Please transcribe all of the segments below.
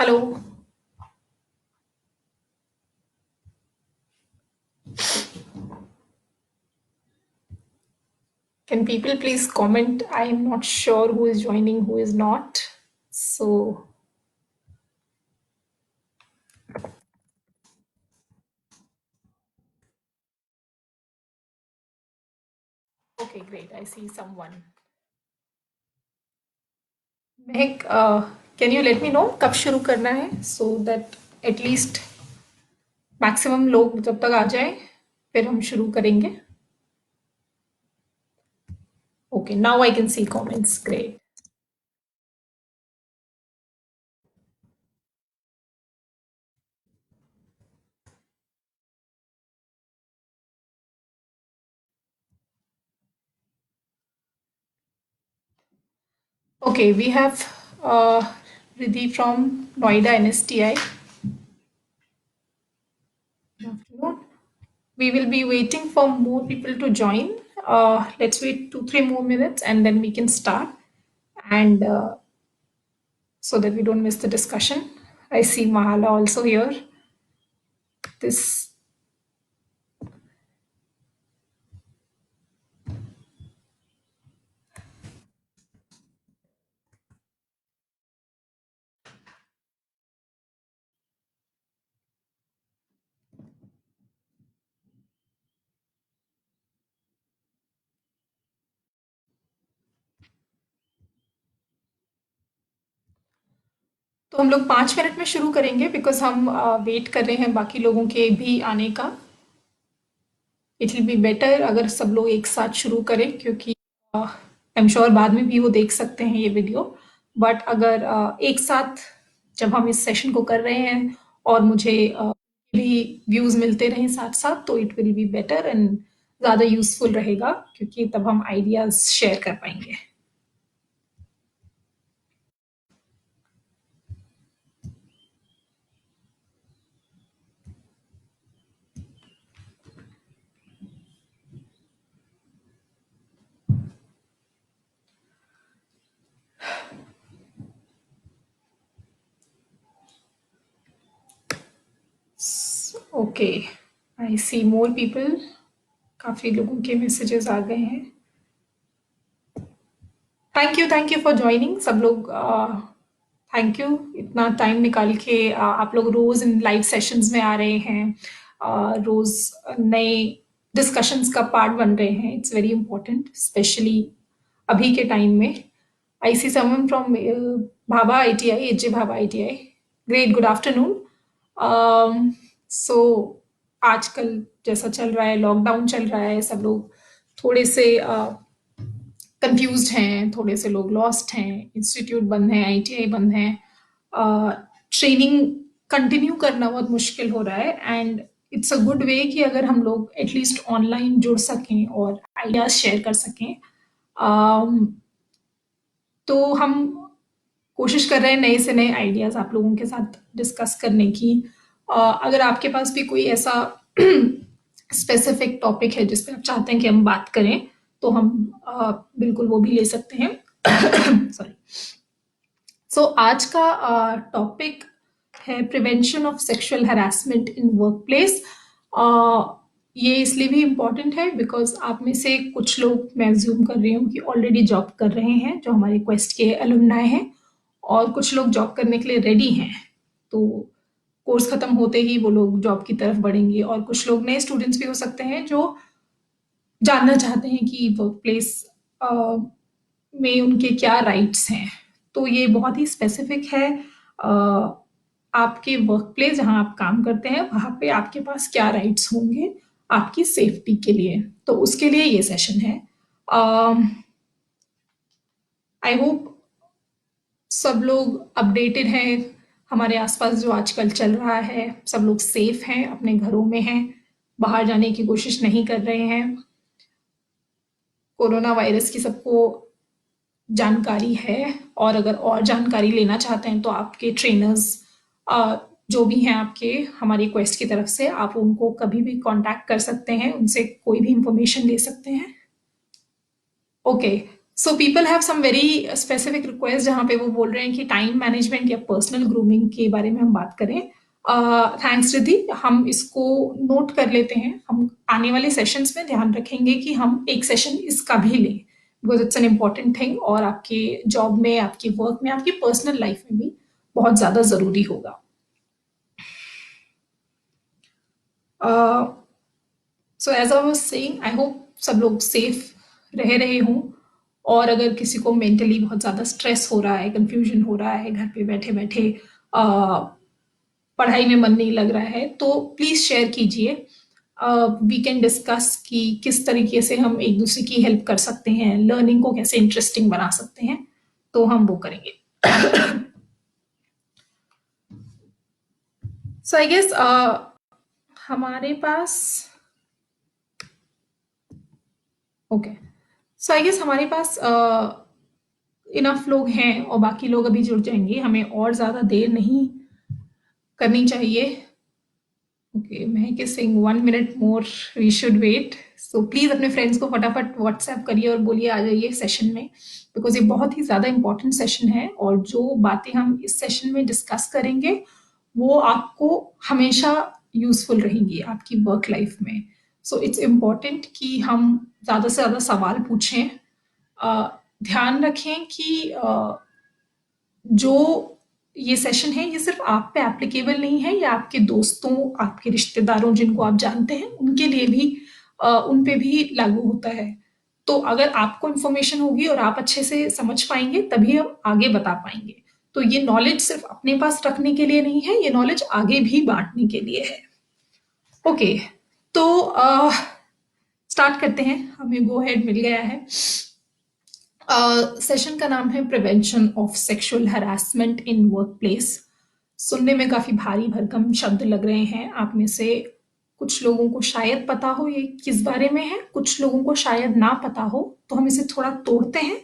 Hello, can people please comment? I am not sure who is joining, who is not. So, okay, great. I see someone. Mehak, can you let me know कब शुरू करना है so that at least maximum लोग जब तक आ जाए फिर हम शुरू करेंगे. Okay, now I can see comments. Great. Okay, we have Riddhi from Noida NSTI. Good afternoon. We will be waiting for more people to join. Let's wait 2-3 more minutes and then we can start. And so that we don't miss the discussion. I see Mahala also here. This तो हम लोग 5 minute में शुरू करेंगे because हम wait कर रहे हैं बाकी लोगों के भी आने का. इट विल बी बेटर अगर सब लोग एक साथ शुरू करें क्योंकि आई एम श्योर बाद में भी वो देख सकते हैं ये वीडियो. बट अगर एक साथ जब हम इस सेशन को कर रहे हैं और मुझे भी व्यूज मिलते रहें साथ साथ तो it will be better and ज़्यादा यूजफुल रहेगा क्योंकि तब हम आइडियाज शेयर कर पाएंगे. ओके, आई सी मोर पीपल. काफ़ी लोगों के मैसेजेस आ गए हैं. थैंक यू फॉर ज्वाइनिंग सब लोग. थैंक यू इतना टाइम निकाल के आप लोग रोज इन लाइव सेशंस में आ रहे हैं. रोज नए डिस्कशंस का पार्ट बन रहे हैं. इट्स वेरी इंपॉर्टेंट स्पेशली अभी के टाइम में. I see someone from Bhabha ITI, H J Bhabha ITI. Great, good afternoon. So आजकल जैसा चल रहा है, लॉकडाउन चल रहा है, सब लोग थोड़े से कंफ्यूज्ड हैं, थोड़े से लोग लॉस्ट हैं, इंस्टीट्यूट बंद हैं, आईटीआई बंद हैं. ट्रेनिंग कंटिन्यू करना बहुत मुश्किल हो रहा है and it's a good way कि अगर हम लोग एटलीस्ट ऑनलाइन जुड़ सकें और आइडियाज शेयर कर सकें. तो हम कोशिश कर रहे हैं नए से नए आइडियाज आप लोगों के साथ डिस्कस करने की. अगर आपके पास भी कोई ऐसा स्पेसिफिक टॉपिक है जिस पे आप चाहते हैं कि हम बात करें तो हम बिल्कुल वो भी ले सकते हैं. सॉरी. सो आज का टॉपिक है prevention of sexual harassment in work place. ये इसलिए भी इम्पॉर्टेंट है बिकॉज आप में से कुछ लोग मैं अज्यूम कर रही हूँ कि ऑलरेडी जॉब कर रहे हैं जो हमारे क्वेस्ट के अलुमनाई हैं और कुछ लोग जॉब करने के लिए रेडी हैं. तो कोर्स खत्म होते ही वो लोग जॉब की तरफ बढ़ेंगे और कुछ लोग नए स्टूडेंट्स भी हो सकते हैं जो जानना चाहते हैं कि वर्क प्लेस में उनके क्या राइट्स हैं. तो ये बहुत ही स्पेसिफिक है. आपके वर्क प्लेस जहाँ आप काम करते हैं वहाँ पे आपके पास क्या राइट्स होंगे आपकी सेफ्टी के लिए. तो उसके लिए ये सेशन है. आई होप सब लोग अपडेटेड हैं हमारे आसपास जो आजकल चल रहा है. सब लोग सेफ हैं, अपने घरों में हैं, बाहर जाने की कोशिश नहीं कर रहे हैं. कोरोना वायरस की सबको जानकारी है और अगर और जानकारी लेना चाहते हैं तो आपके ट्रेनर्स जो भी हैं आपके हमारी क्वेस्ट की तरफ से आप उनको कभी भी कांटेक्ट कर सकते हैं, उनसे कोई भी इंफॉर्मेशन ले सकते हैं. Okay, so people have some very specific request जहाँ पे वो बोल रहे हैं कि टाइम मैनेजमेंट या पर्सनल ग्रूमिंग के बारे में हम बात करें। थैंक्स रिद्धि, हम इसको नोट कर लेते हैं। हम आने वाले सेशंस में ध्यान रखेंगे कि हम एक सेशन इसका भी लें, because it's an important thing और आपके जॉब में, आपकी वर्क में, आपकी पर्सनल लाइफ में भी बहुत ज़्यादा ज़रूरी होगा। So as I was saying, I hope सब लोग सेफ रह रहे हों, और अगर किसी को मेंटली बहुत ज़्यादा स्ट्रेस हो रहा है, कंफ्यूजन हो रहा है, घर पे बैठे बैठे पढ़ाई में मन नहीं लग रहा है, तो प्लीज़ शेयर कीजिए। वी कैन डिस्कस कि किस तरीके से हम एक दूसरे की हेल्प कर सकते हैं, लर्निंग को कैसे इंटरेस्टिंग बना सकते हैं, तो हम वो करेंगे। सो आई गेस हमारे पास ओके सो आई गेस हमारे पास इनफ लोग हैं और बाकी लोग अभी जुड़ जाएंगे। हमें और ज़्यादा देर नहीं करनी चाहिए। Okay, Mahak is saying 1 minute more we should wait. So please अपने फ्रेंड्स को फटाफट व्हाट्सएप करिए और बोलिए आ जाइए सेशन में, बिकॉज ये बहुत ही ज़्यादा इंपॉर्टेंट सेशन है और जो बातें हम इस सेशन में डिस्कस करेंगे वो आपको हमेशा यूजफुल रहेंगी आपकी वर्क लाइफ में। सो इट्स इम्पॉर्टेंट कि हम ज़्यादा से ज़्यादा सवाल पूछें। ध्यान रखें कि जो ये सेशन है ये सिर्फ आप पे एप्लीकेबल नहीं है, या आपके दोस्तों, आपके रिश्तेदारों जिनको आप जानते हैं उनके लिए भी उन पे भी लागू होता है। तो अगर आपको इन्फॉर्मेशन होगी और आप अच्छे से समझ पाएंगे तभी हम आगे बता पाएंगे। तो ये नॉलेज सिर्फ अपने पास रखने के लिए नहीं है, ये नॉलेज आगे भी बांटने के लिए है। ओके, तो स्टार्ट करते हैं। हमें गो हेड मिल गया है। सेशन का नाम है prevention of sexual harassment in work place. सुनने में काफी भारी भरकम शब्द लग रहे हैं। आप में से कुछ लोगों को शायद पता हो ये किस बारे में है, कुछ लोगों को शायद ना पता हो। तो हम इसे थोड़ा तोड़ते हैं,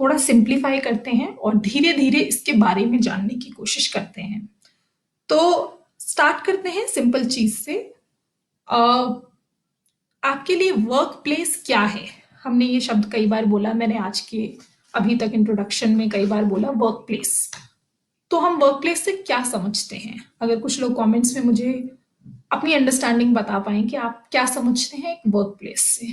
थोड़ा सिंप्लीफाई करते हैं और धीरे धीरे इसके बारे में जानने की कोशिश करते हैं। तो स्टार्ट करते हैं सिंपल चीज से। आपके लिए वर्क प्लेस क्या है? हमने ये शब्द कई बार बोला, मैंने आज के अभी तक इंट्रोडक्शन में कई बार बोला वर्क प्लेस। तो हम वर्क प्लेस से क्या समझते हैं? अगर कुछ लोग कमेंट्स में मुझे अपनी अंडरस्टैंडिंग बता पाएं कि आप क्या समझते हैं एक वर्क प्लेस से।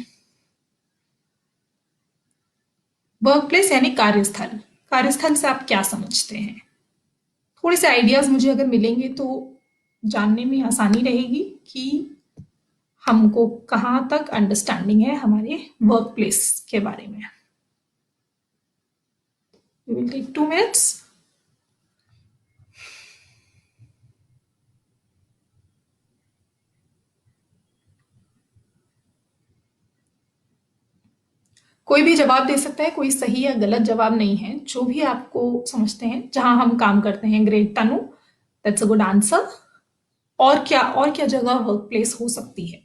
वर्क प्लेस यानी कार्यस्थल। कार्यस्थल से आप क्या समझते हैं? थोड़े से आइडियाज मुझे अगर मिलेंगे तो जानने में आसानी रहेगी कि हमको कहाँ तक अंडरस्टैंडिंग है हमारे वर्क प्लेस के बारे में। We will take 2 minutes. कोई भी जवाब दे सकता है, कोई सही या गलत जवाब नहीं है। जो भी आपको समझते हैं जहां हम काम करते हैं। Great Tanu, that's a good answer. और क्या जगह वर्क प्लेस हो सकती है?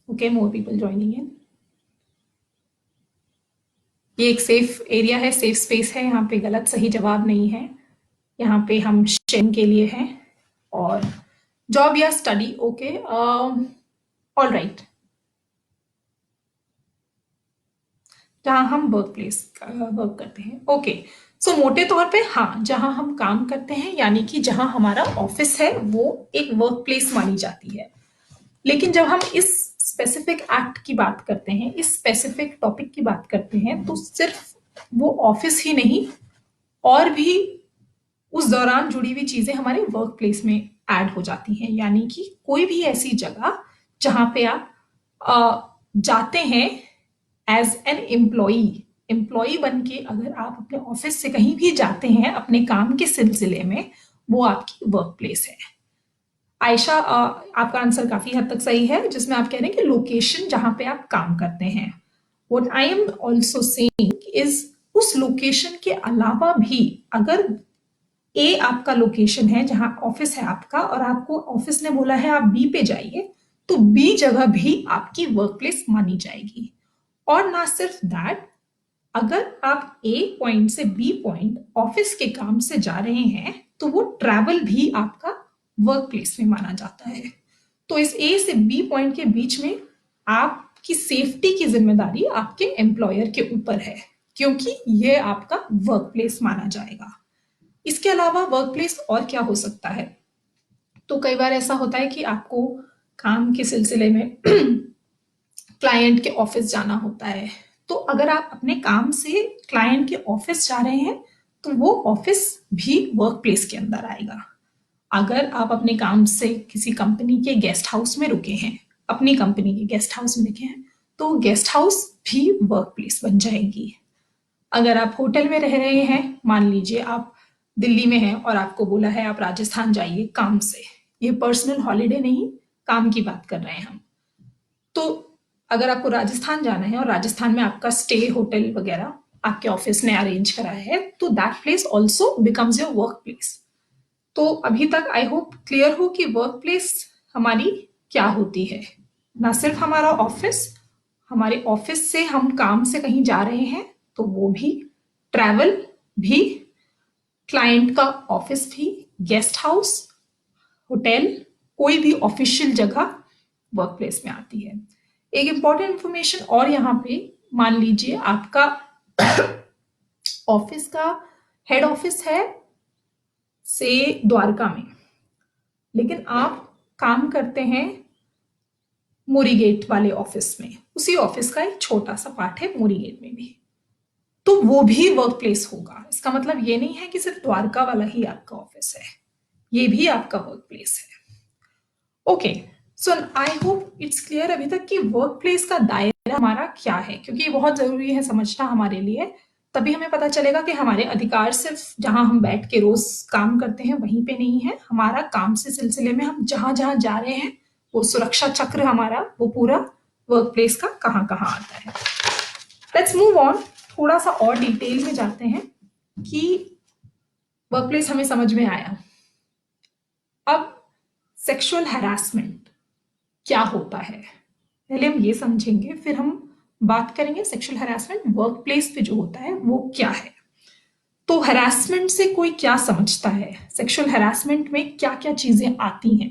Okay, more people joining in. ये एक सेफ एरिया है, सेफ स्पेस है। यहाँ पे गलत सही जवाब नहीं है। यहाँ पे हम शेयरिंग के लिए हैं। और जॉब या स्टडी, ओके, ऑल राइट, जहां हम वर्क प्लेस वर्क करते हैं। ओके, सो मोटे तौर पे हाँ, जहां हम काम करते हैं यानी कि जहां हमारा ऑफिस है वो एक वर्क प्लेस मानी जाती है। लेकिन जब हम इस स्पेसिफिक एक्ट की बात करते हैं, इस स्पेसिफिक टॉपिक की बात करते हैं, तो सिर्फ वो ऑफिस ही नहीं और भी उस दौरान जुड़ी हुई चीजें हमारे वर्क प्लेस में ऐड हो जाती हैं। यानी कि कोई भी ऐसी जगह जहां पे आप जाते हैं एज एन एम्प्लॉई बन के, अगर आप अपने ऑफिस से कहीं भी जाते हैं अपने काम के सिलसिले में, वो आपकी वर्क प्लेस है। आयशा, आपका आंसर काफी हद तक सही है, जिसमें आप कह रहे हैं कि लोकेशन जहां पे आप काम करते हैं। What I am also saying is उस लोकेशन के अलावा भी अगर ए आपका लोकेशन है जहां ऑफिस है आपका और आपको ऑफिस ने बोला है आप बी पे जाइए, तो बी जगह भी आपकी वर्क प्लेस मानी जाएगी। और ना सिर्फ दैट, अगर आप ए पॉइंट से बी पॉइंट ऑफिस के काम से जा रहे हैं तो वो ट्रैवल भी आपका वर्क प्लेस में माना जाता है। तो इस ए से बी पॉइंट के बीच में आप आपकी सेफ्टी की जिम्मेदारी आपके एम्प्लॉयर के ऊपर है, क्योंकि ये आपका वर्क प्लेस माना जाएगा। इसके अलावा वर्क प्लेस और क्या हो सकता है? तो कई बार ऐसा होता है कि आपको काम के सिलसिले में क्लाइंट के ऑफिस जाना होता है। तो अगर आप अपने काम से क्लाइंट के ऑफिस जा रहे हैं तो वो ऑफिस भी वर्क प्लेस के अंदर आएगा। अगर आप अपने काम से किसी कंपनी के गेस्ट हाउस में रुके हैं, अपनी कंपनी के गेस्ट हाउस में रुके हैं, तो गेस्ट हाउस भी वर्क प्लेस बन जाएगी। अगर आप होटल में रह रहे हैं, मान लीजिए आप दिल्ली में हैं और आपको बोला है आप राजस्थान जाइए काम से, ये पर्सनल हॉलिडे नहीं, काम की बात कर रहे हैं हम। तो अगर आपको राजस्थान जाना है और राजस्थान में आपका स्टे होटल वगैरह आपके ऑफिस ने अरेंज कराया है, तो that place also becomes your work place. तो अभी तक आई होप क्लियर हो कि वर्क प्लेस हमारी क्या होती है। ना सिर्फ हमारा ऑफिस, हमारे ऑफिस से हम काम से कहीं जा रहे हैं तो वो भी, ट्रैवल भी, क्लाइंट का ऑफिस भी, गेस्ट हाउस, होटल, कोई भी ऑफिशियल जगह वर्क प्लेस में आती है। एक इंपॉर्टेंट इंफॉर्मेशन और यहाँ पे, मान लीजिए आपका ऑफिस का हेड ऑफिस है से द्वारका में, लेकिन आप काम करते हैं मोरीगेट वाले ऑफिस में, उसी ऑफिस का एक छोटा सा पार्ट है मोरीगेट में भी, तो वो भी वर्क प्लेस होगा। इसका मतलब ये नहीं है कि सिर्फ द्वारका वाला ही आपका ऑफिस है, ये भी आपका वर्क प्लेस है। Okay, so I hope it's clear अभी तक कि वर्क प्लेस का दायरा हमारा क्या है, क्योंकि ये बहुत जरूरी है समझना हमारे लिए। तभी हमें पता चलेगा कि हमारे अधिकार सिर्फ जहां हम बैठ के रोज काम करते हैं वहीं पे नहीं है, हमारा काम से सिलसिले में हम जहां जहां जा रहे हैं, वो सुरक्षा चक्र हमारा, वो पूरा वर्क प्लेस का कहाँ कहाँ आता है। लेट्स मूव ऑन, थोड़ा सा और डिटेल में जाते हैं कि वर्क प्लेस हमें समझ में आया। अब सेक्सुअल हैरासमेंट क्या होता है पहले हम ये समझेंगे, फिर हम बात करेंगे सेक्सुअल हैरासमेंट वर्क प्लेस पे जो होता है वो क्या है। तो हैरासमेंट से कोई क्या समझता है, सेक्सुअल हैरासमेंट में क्या क्या चीजें आती हैं,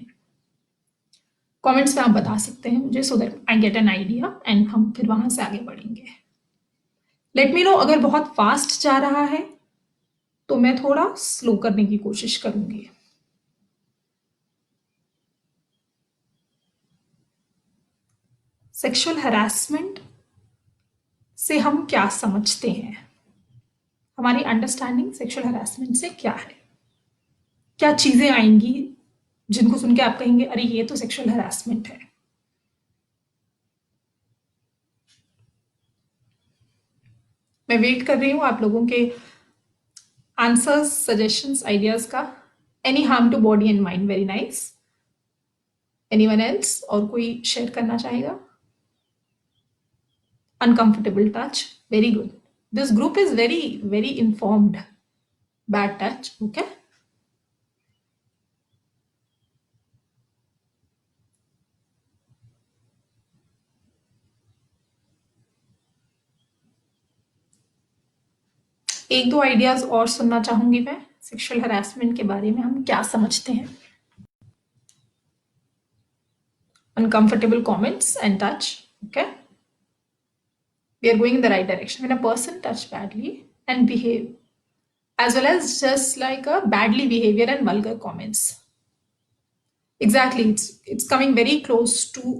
कमेंट्स में आप बता सकते हैं मुझे, so that I get an idea and हम फिर वहां से आगे बढ़ेंगे। लेट मी नो अगर बहुत फास्ट जा रहा है तो मैं थोड़ा स्लो करने की कोशिश करूंगी। सेक्सुअल हैरासमेंट से हम क्या समझते हैं, हमारी अंडरस्टैंडिंग सेक्सुअल हैरासमेंट से क्या है, क्या चीजें आएंगी जिनको सुन के आप कहेंगे अरे ये तो सेक्सुअल हैरासमेंट है। मैं वेट कर रही हूं आप लोगों के आंसर्स, सजेशंस, आइडियाज का। Any harm to body and mind, very nice. Anyone else, और कोई शेयर करना चाहेगा? Uncomfortable touch, very good. This group is very informed. Bad touch, okay. एक दो आइडियाज और सुनना चाहूंगी मैं सेक्सुअल हैरासमेंट के बारे में, हम क्या समझते हैं। Uncomfortable comments and touch, okay. We are going in the right direction. When a person touch badly and behave, as well as just like a badly behavior and vulgar comments. Exactly, it's coming very close to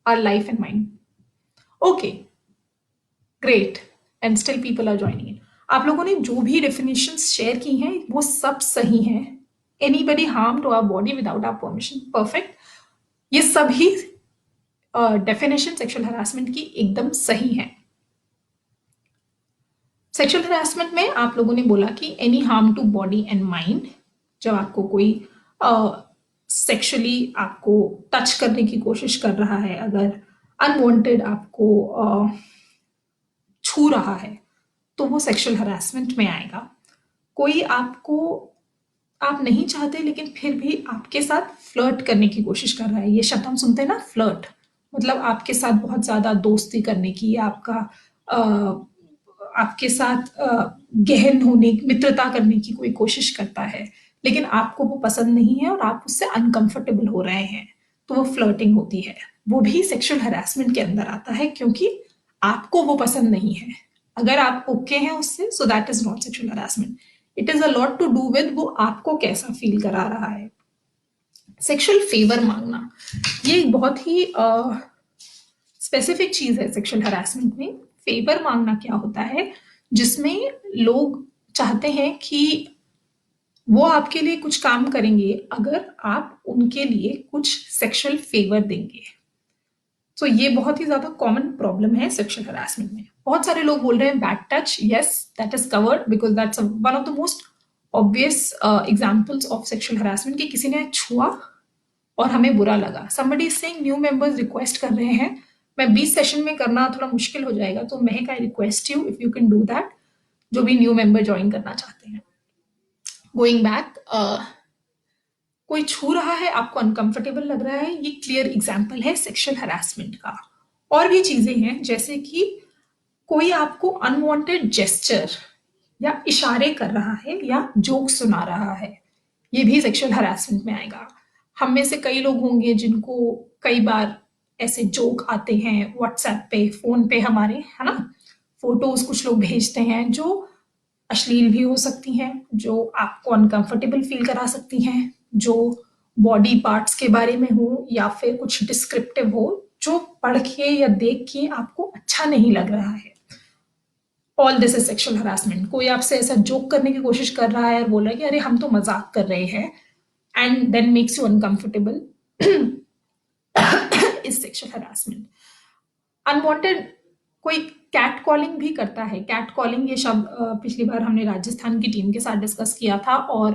our life and mind. Okay, great. And still people are joining in. आप लोगों ने जो भी definitions share की हैं वो सब सही हैं। Anybody harm to our body without our permission, perfect. ये सभी डेफिनेशन सेक्सुअल हैरासमेंट की एकदम सही है। सेक्सुअल हैरासमेंट में आप लोगों ने बोला कि any harm to body and mind, जब आपको कोई सेक्सुअली आपको टच करने की कोशिश कर रहा है, अगर अनवांटेड आपको छू रहा है तो वो सेक्सुअल हैरासमेंट में आएगा। कोई आपको, आप नहीं चाहते लेकिन फिर भी आपके साथ फ्लर्ट करने की कोशिश कर रहा है, ये शब्द हम सुनते हैं ना, फ्लर्ट, मतलब आपके साथ बहुत ज्यादा दोस्ती करने की, आपके साथ गहन होने, मित्रता करने की कोई कोशिश करता है, लेकिन आपको वो पसंद नहीं है और आप उससे अनकंफर्टेबल हो रहे हैं, तो वो फ्लर्टिंग होती है। वो भी सेक्सुअल हरासमेंट के अंदर आता है, क्योंकि आपको वो पसंद नहीं है। अगर आप ओके हैं उससे, so that is not sexual harassment. It is a lot to do with वो आपको कैसा फील करा रहा है। सेक्सुअल फेवर मांगना, ये एक बहुत ही स्पेसिफिक चीज है सेक्सुअल हरासमेंट में। फेवर मांगना क्या होता है, जिसमें लोग चाहते हैं कि वो आपके लिए कुछ काम करेंगे अगर आप उनके लिए कुछ सेक्सुअल फेवर देंगे। तो ये बहुत ही ज्यादा कॉमन प्रॉब्लम है सेक्सुअल हरासमेंट में। बहुत सारे लोग बोल रहे हैं bad touch, yes that is covered because that's one of the most obvious examples of sexual harassment, कि किसी ने छुआ और हमें बुरा लगा। Somebody is saying, new members request कर रहे हैं, मैं 20 सेशन में करना थोड़ा मुश्किल हो जाएगा, तो महक I request you if you can do that, जो भी न्यू मेंबर ज्वाइन करना चाहते हैं। गोइंग बैक, कोई छू रहा है, आपको अनकंफर्टेबल लग रहा है, ये क्लियर एग्जाम्पल है सेक्सुअल हरासमेंट का। और भी चीजें हैं, जैसे कि कोई आपको अनवांटेड जेस्चर या इशारे कर रहा है या जोक सुना रहा है, ये भी सेक्सुअल हरासमेंट में आएगा। हम में से कई लोग होंगे जिनको कई बार ऐसे जोक आते हैं व्हाट्सएप पे, फोन पे हमारे, है ना, फोटोज कुछ लोग भेजते हैं जो अश्लील भी हो सकती हैं, जो आपको अनकंफर्टेबल फील करा सकती हैं, जो बॉडी पार्ट्स के बारे में हो या फिर कुछ डिस्क्रिप्टिव हो, जो पढ़ के या देख के आपको अच्छा नहीं लग रहा है। All this is sexual harassment. कोई आपसे ऐसा जोक करने की कोशिश कर रहा है और बोल रहा है कि अरे हम तो मजाक कर रहे हैं, and then makes you uncomfortable, is sexual harassment. Unwanted, कोई कैट कॉलिंग भी करता है। कैट कॉलिंग ये शब्द पिछली बार हमने राजस्थान की टीम के साथ डिस्कस किया था, और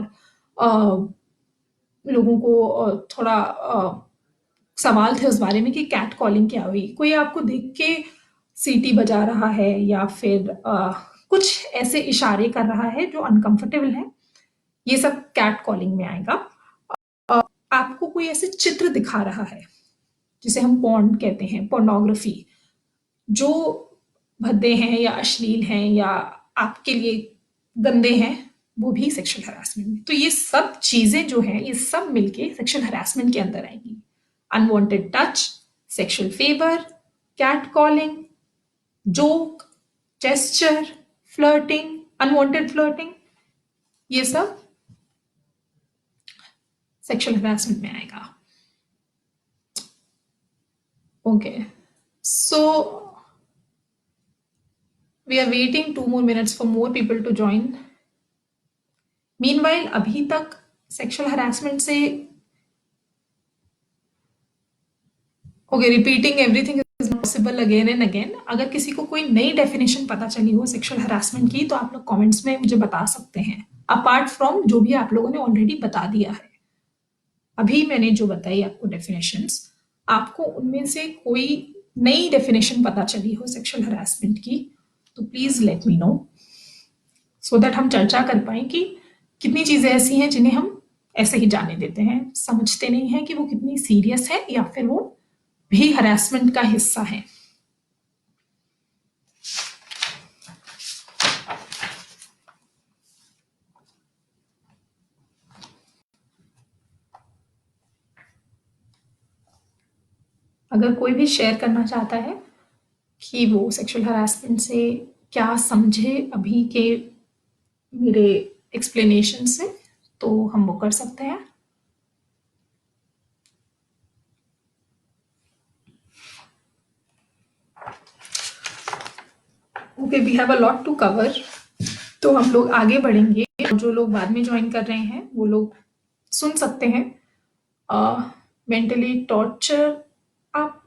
लोगों को थोड़ा सवाल थे उस बारे में कि कैट कॉलिंग क्या हुई। कोई आपको देख के सीटी बजा रहा है या फिर कुछ ऐसे इशारे कर रहा है जो अनकंफर्टेबल है, ये सब कैट कॉलिंग में आएगा। आपको कोई ऐसे चित्र दिखा रहा है जिसे हम पॉर्न कहते हैं, पोर्नोग्राफी, जो भद्दे हैं या अश्लील हैं या आपके लिए गंदे हैं, वो भी सेक्सुअल हरासमेंट में। तो ये सब चीजें जो हैं, ये सब मिलके सेक्सुअल हरासमेंट के अंदर आएंगी। Unwanted touch, sexual favour, cat calling, joke, gesture, flirting, unwanted flirting, ये सब सेक्सुअल हरासमेंट में आएगा। Okay, so we are waiting 2 more minutes for more people to join. Meanwhile, अभी तक सेक्सुअल हरासमेंट से, okay, repeating everything is possible again and again. अगर किसी को कोई नई डेफिनेशन पता चली हो सेक्सुअल हरासमेंट की, तो आप लोग कमेंट्स में मुझे बता सकते हैं, अपार्ट फ्रॉम जो भी आप लोगों ने ऑलरेडी बता दिया है। अभी मैंने जो बताई आपको डेफिनेशंस, आपको उनमें से कोई नई डेफिनेशन पता चली हो सेक्सुअल हरासमेंट की, तो please let me know, so that हम चर्चा कर पाए कि कितनी चीजें ऐसी हैं जिन्हें हम ऐसे ही जाने देते हैं, समझते नहीं है कि वो कितनी सीरियस है या फिर वो भी हरासमेंट का हिस्सा है। अगर कोई भी शेयर करना चाहता है कि वो सेक्सुअल हरासमेंट से क्या समझे अभी के मेरे एक्सप्लेनेशन से, तो हम वो कर सकते हैं। Okay, we have a lot to cover, तो हम लोग आगे बढ़ेंगे। जो लोग बाद में ज्वाइन कर रहे हैं वो लोग सुन सकते हैं। मेंटली टॉर्चर, आप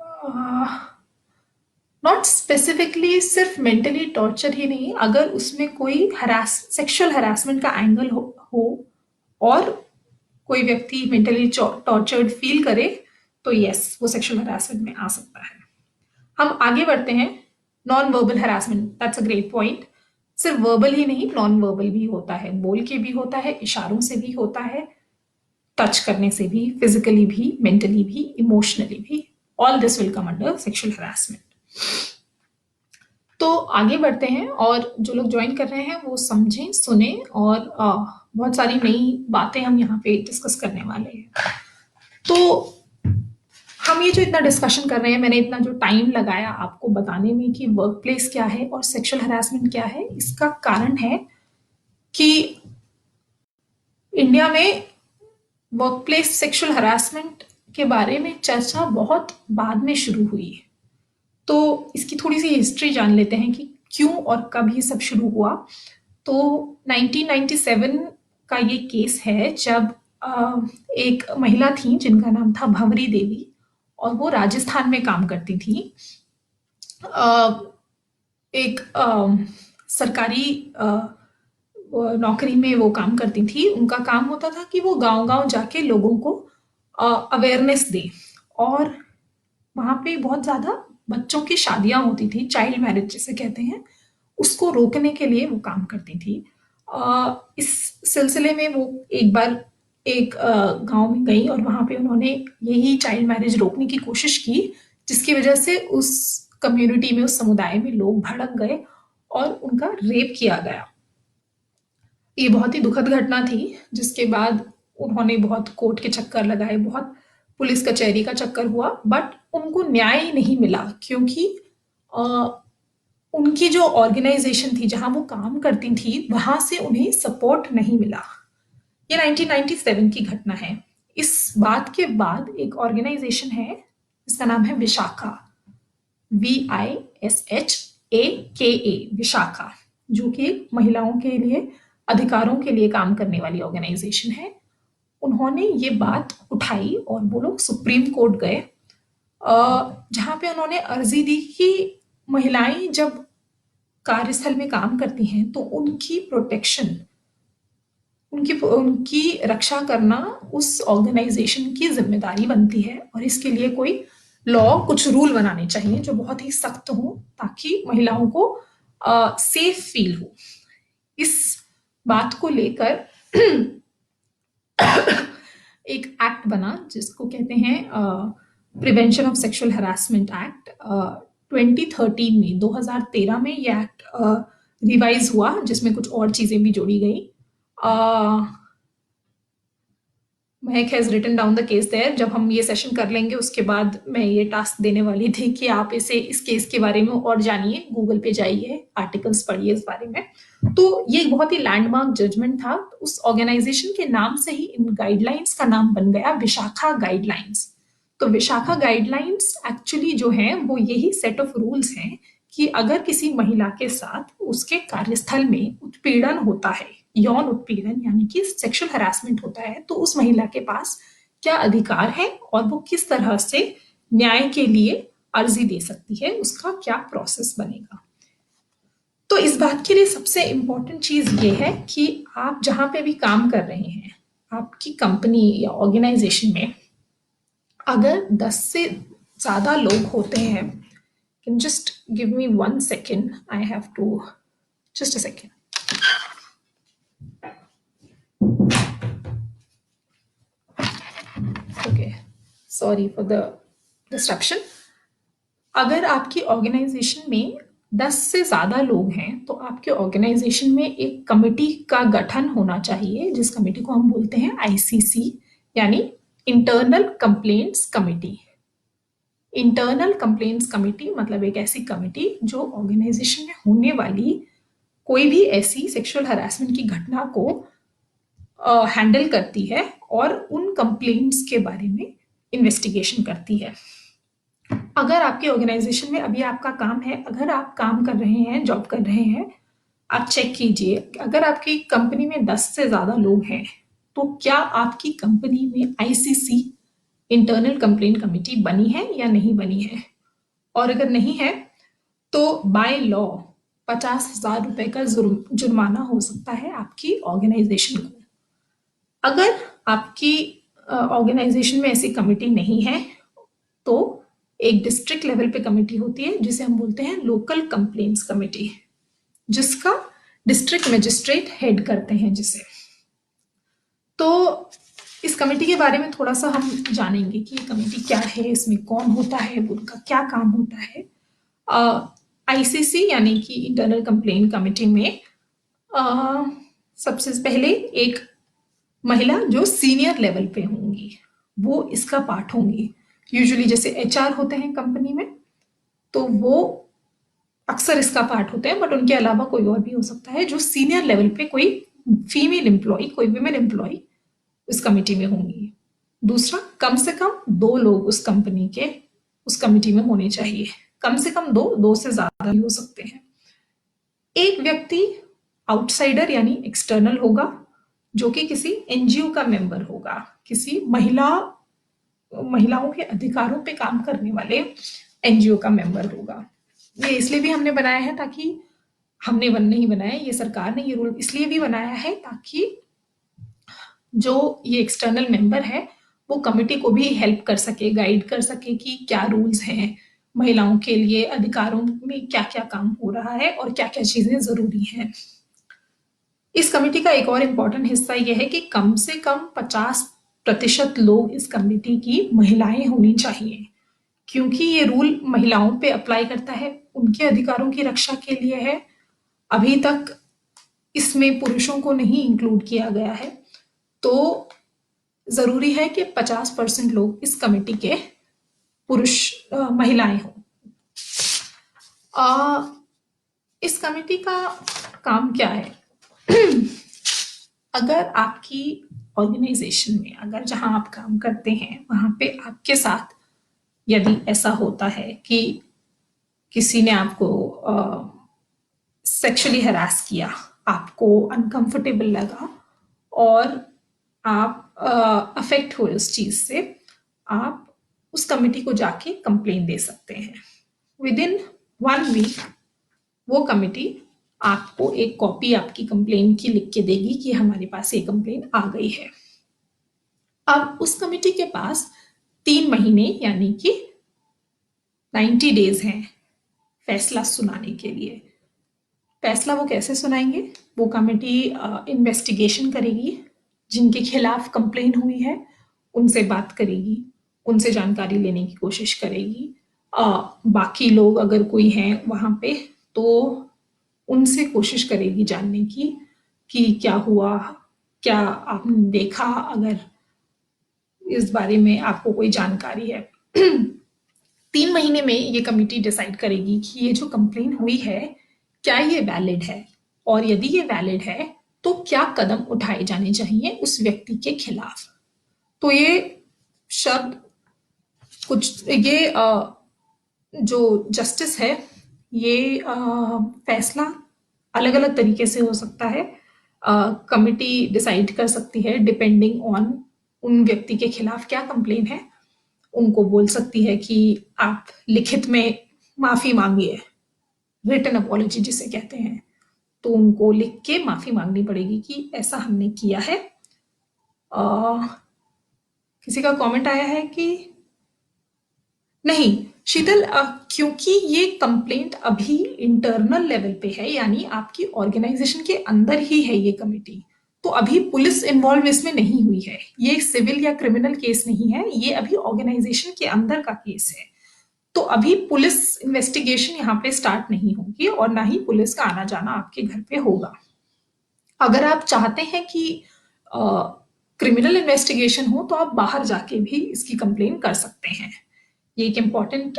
नॉट स्पेसिफिकली सिर्फ मेंटली टॉर्चर ही नहीं, अगर उसमें कोई सेक्सुअल हरासमेंट का एंगल हो और कोई व्यक्ति मेंटली टॉर्चर्ड फील करे, तो यस, वो सेक्सुअल हरासमेंट में आ सकता है। हम आगे बढ़ते हैं। Non verbal harassment, that's a great point. सिर्फ वर्बल ही नहीं, नॉन वर्बल भी होता है, बोल के भी होता है, इशारों से भी होता है, टच करने से भी, फिजिकली भी, मेंटली भी, इमोशनली भी। All this will come under sexual harassment. तो आगे बढ़ते हैं, और जो लोग ज्वाइन कर रहे हैं वो समझें, सुने, और बहुत सारी नई बातें हम यहाँ पे डिस्कस करने वाले हैं। तो हम ये जो इतना डिस्कशन कर रहे हैं, मैंने इतना जो टाइम लगाया आपको बताने में कि वर्क प्लेस क्या है और सेक्सुअल हरासमेंट क्या है, इसका कारण है कि इंडिया में वर्क प्लेस सेक्सुअल हरासमेंट के बारे में चर्चा बहुत बाद में शुरू हुई। तो इसकी थोड़ी सी हिस्ट्री जान लेते हैं कि क्यों और कब ये सब शुरू हुआ। तो 1997 का ये केस है जब एक महिला थी जिनका नाम था भंवरी देवी, और वो राजस्थान में काम करती थी। एक सरकारी नौकरी में वो काम करती थी। उनका काम होता था कि वो गांव-गांव जाके लोगों को अवेयरनेस दे, और वहाँ पे बहुत ज़्यादा बच्चों की शादियाँ होती थी, चाइल्ड मैरिज जिसे कहते हैं, उसको रोकने के लिए वो काम करती थी। इस सिलसिले में वो एक बार एक गाँव में गई और वहाँ पे उन्होंने यही चाइल्ड मैरिज रोकने की कोशिश की, जिसकी वजह से उस कम्युनिटी में, उस समुदाय में लोग भड़क गए और उनका रेप किया गया। ये बहुत ही दुखद घटना थी, जिसके बाद उन्होंने बहुत कोर्ट के चक्कर लगाए, बहुत पुलिस कचहरी का चक्कर हुआ, बट उनको न्याय नहीं मिला, क्योंकि अ, उनकी जो ऑर्गेनाइजेशन थी जहां वो काम करती थी, वहां से उन्हें सपोर्ट नहीं मिला। ये 1997 की घटना है। इस बात के बाद एक ऑर्गेनाइजेशन है जिसका नाम है विशाखा, VISHAKA, विशाखा, जो कि महिलाओं के लिए अधिकारों के लिए काम करने वाली ऑर्गेनाइजेशन है। उन्होंने ये बात उठाई और वो लोग सुप्रीम कोर्ट गए, जहाँ पे उन्होंने अर्जी दी कि महिलाएं जब कार्यस्थल में काम करती हैं तो उनकी प्रोटेक्शन, उनकी उनकी रक्षा करना उस ऑर्गेनाइजेशन की जिम्मेदारी बनती है, और इसके लिए कोई लॉ, कुछ रूल बनाने चाहिए जो बहुत ही सख्त हो, ताकि महिलाओं को सेफ फील हो। इस बात को लेकर एक एक्ट बना जिसको कहते हैं prevention of sexual harassment act. 2013 में, 2013 में ये एक्ट रिवाइज हुआ, जिसमें कुछ और चीजें भी जोड़ी गई। Mahak has written down the case there. जब हम ये सेशन कर लेंगे उसके बाद मैं ये टास्क देने वाली थी कि आप इस केस के बारे में और जानिए, गूगल पे जाइए, आर्टिकल्स पढ़िए इस बारे में। तो ये एक बहुत ही लैंडमार्क जजमेंट था। उस ऑर्गेनाइजेशन के नाम से ही इन गाइडलाइंस का नाम बन गया विशाखा गाइडलाइंस। तो विशाखा गाइडलाइंस एक्चुअली जो है वो यही सेट ऑफ रूल्स हैं कि अगर किसी महिला के साथ उसके कार्यस्थल में उत्पीड़न होता है, यौन उत्पीड़न यानी कि सेक्सुअल हरासमेंट होता है, तो उस महिला के पास क्या अधिकार है और वो किस तरह से न्याय के लिए अर्जी दे सकती है, उसका क्या प्रोसेस बनेगा। तो इस बात के लिए सबसे इम्पोर्टेंट चीज ये है कि आप जहां पे भी काम कर रहे हैं, आपकी कंपनी या ऑर्गेनाइजेशन में अगर 10 से ज्यादा लोग होते हैं, can just give me 1 second, I have to, just a second. Okay, sorry for the disruption. अगर आपकी ऑर्गेनाइजेशन में 10 से ज्यादा लोग हैं तो आपके ऑर्गेनाइजेशन में एक कमिटी का गठन होना चाहिए, जिस कमिटी को हम बोलते हैं ICC, यानी internal complaints committee. Internal complaints committee मतलब एक ऐसी कमिटी जो ऑर्गेनाइजेशन में होने वाली कोई भी ऐसी सेक्सुअल हरासमेंट की घटना को हैंडल करती है और उन कंप्लेंट्स के बारे में इन्वेस्टिगेशन करती है। अगर आपके ऑर्गेनाइजेशन में अभी आपका काम है, अगर आप काम कर रहे हैं, जॉब कर रहे हैं, आप चेक कीजिए, अगर आपकी कंपनी में 10 से ज्यादा लोग हैं तो क्या आपकी कंपनी में ICC इंटरनल कंप्लेंट कमिटी बनी है या नहीं बनी है। और अगर नहीं है तो बाय लॉ 50,000 रुपए का जुर्माना हो सकता है आपकी ऑर्गेनाइजेशन को। अगर आपकी ऑर्गेनाइजेशन में ऐसी कमिटी नहीं है तो एक डिस्ट्रिक्ट लेवल पे कमिटी होती है जिसे हम बोलते हैं लोकल कंप्लेंट्स कमिटी, जिसका डिस्ट्रिक्ट मजिस्ट्रेट हेड करते हैं जिसे। तो इस कमेटी के बारे में थोड़ा सा हम जानेंगे कि ये कमेटी क्या है, इसमें कौन होता है, उनका क्या काम होता है। ICC यानी कि इंटरनल कंप्लेंट कमेटी में सबसे पहले एक महिला जो सीनियर लेवल पे होंगी वो इसका पार्ट होंगी। यूजुअली जैसे एचआर होते हैं कंपनी में, तो वो अक्सर इसका पार्ट होते हैं, बट उनके अलावा कोई और भी हो सकता है जो सीनियर लेवल पे कोई फीमेल एम्प्लॉय, कोई विमेन एम्प्लॉय उस कमिटी में होंगी। दूसरा, कम से कम 2 लोग उस कंपनी के उस कमिटी में होने चाहिए। कम से कम 2 से ज़्यादा भी हो सकते हैं। एक व्यक्ति आउटसाइडर यानी एक्सटर्नल होगा, जो कि किसी एनजीओ का मेंबर होगा, किसी महिलाओं के अधिकारों पे काम करने वाले एनजीओ का मेंबर होगा। ये इसलिए भी हमने बनाया है ताकि हमने वन नहीं बनाया, ये सरकार ने ये रूल इसलिए भी बनाया है ताकि जो ये एक्सटर्नल मेंबर है वो कमिटी को भी हेल्प कर सके, गाइड कर सके कि क्या रूल्स हैं, महिलाओं के लिए अधिकारों में क्या क्या काम हो रहा है और क्या क्या चीजें जरूरी हैं। इस कमिटी का एक और इम्पोर्टेंट हिस्सा यह है कि कम से कम 50% लोग इस कमिटी की महिलाएं होनी चाहिए, क्योंकि ये रूल महिलाओं पे अप्लाई करता है, उनके अधिकारों की रक्षा के लिए है। अभी तक इसमें पुरुषों को नहीं इंक्लूड किया गया है, तो जरूरी है कि 50% लोग इस कमेटी के महिलाएं हों। इस कमेटी का काम क्या है? अगर आपकी ऑर्गेनाइजेशन में, अगर जहां आप काम करते हैं वहां पे आपके साथ यदि ऐसा होता है कि किसी ने आपको सेक्सुअली हरास किया, आपको अनकंफर्टेबल लगा और आप अफेक्ट हुए उस चीज से, आप उस कमिटी को जाके कंप्लेन दे सकते हैं। विद इन 1 वीक वो कमिटी आपको एक कॉपी आपकी कंप्लेन की लिख के देगी कि हमारे पास ये कंप्लेन आ गई है। अब उस कमिटी के पास 3 महीने यानी कि 90 डेज हैं फैसला सुनाने के लिए। फैसला वो कैसे सुनाएंगे? वो कमेटी इन्वेस्टिगेशन करेगी, जिनके खिलाफ कंप्लेन हुई है उनसे बात करेगी, उनसे जानकारी लेने की कोशिश करेगी। बाकी लोग अगर कोई हैं वहां पे तो उनसे कोशिश करेगी जानने की कि क्या हुआ, क्या आपने देखा, अगर इस बारे में आपको कोई जानकारी है। 3 महीने में ये कमिटी डिसाइड करेगी कि ये जो कंप्लेन हुई है क्या ये वैलिड है, और यदि ये वैलिड है तो क्या कदम उठाए जाने चाहिए उस व्यक्ति के खिलाफ। तो ये शब्द कुछ ये जो जस्टिस है, ये फैसला अलग अलग तरीके से हो सकता है। कमिटी डिसाइड कर सकती है डिपेंडिंग ऑन उन व्यक्ति के खिलाफ क्या कंप्लेन है। उनको बोल सकती है कि आप लिखित में माफी मांगिए, रिटन अपॉलॉजी जिसे कहते हैं, तो उनको लिख के माफी मांगनी पड़ेगी कि ऐसा हमने किया है। किसी का कमेंट आया है कि नहीं शीतल, क्योंकि ये कंप्लेंट अभी इंटरनल लेवल पे है, यानी आपकी ऑर्गेनाइजेशन के अंदर ही है ये कमेटी, तो अभी पुलिस इन्वॉल्व इसमें नहीं हुई है। ये सिविल या क्रिमिनल केस नहीं है, ये अभी ऑर्गेनाइजेशन के अंदर का केस है। तो अभी पुलिस इन्वेस्टिगेशन यहाँ पे स्टार्ट नहीं होगी और ना ही पुलिस का आना जाना आपके घर पे होगा। अगर आप चाहते हैं कि क्रिमिनल इन्वेस्टिगेशन हो तो आप बाहर जाके भी इसकी कंप्लेन कर सकते हैं। ये एक इम्पॉर्टेंट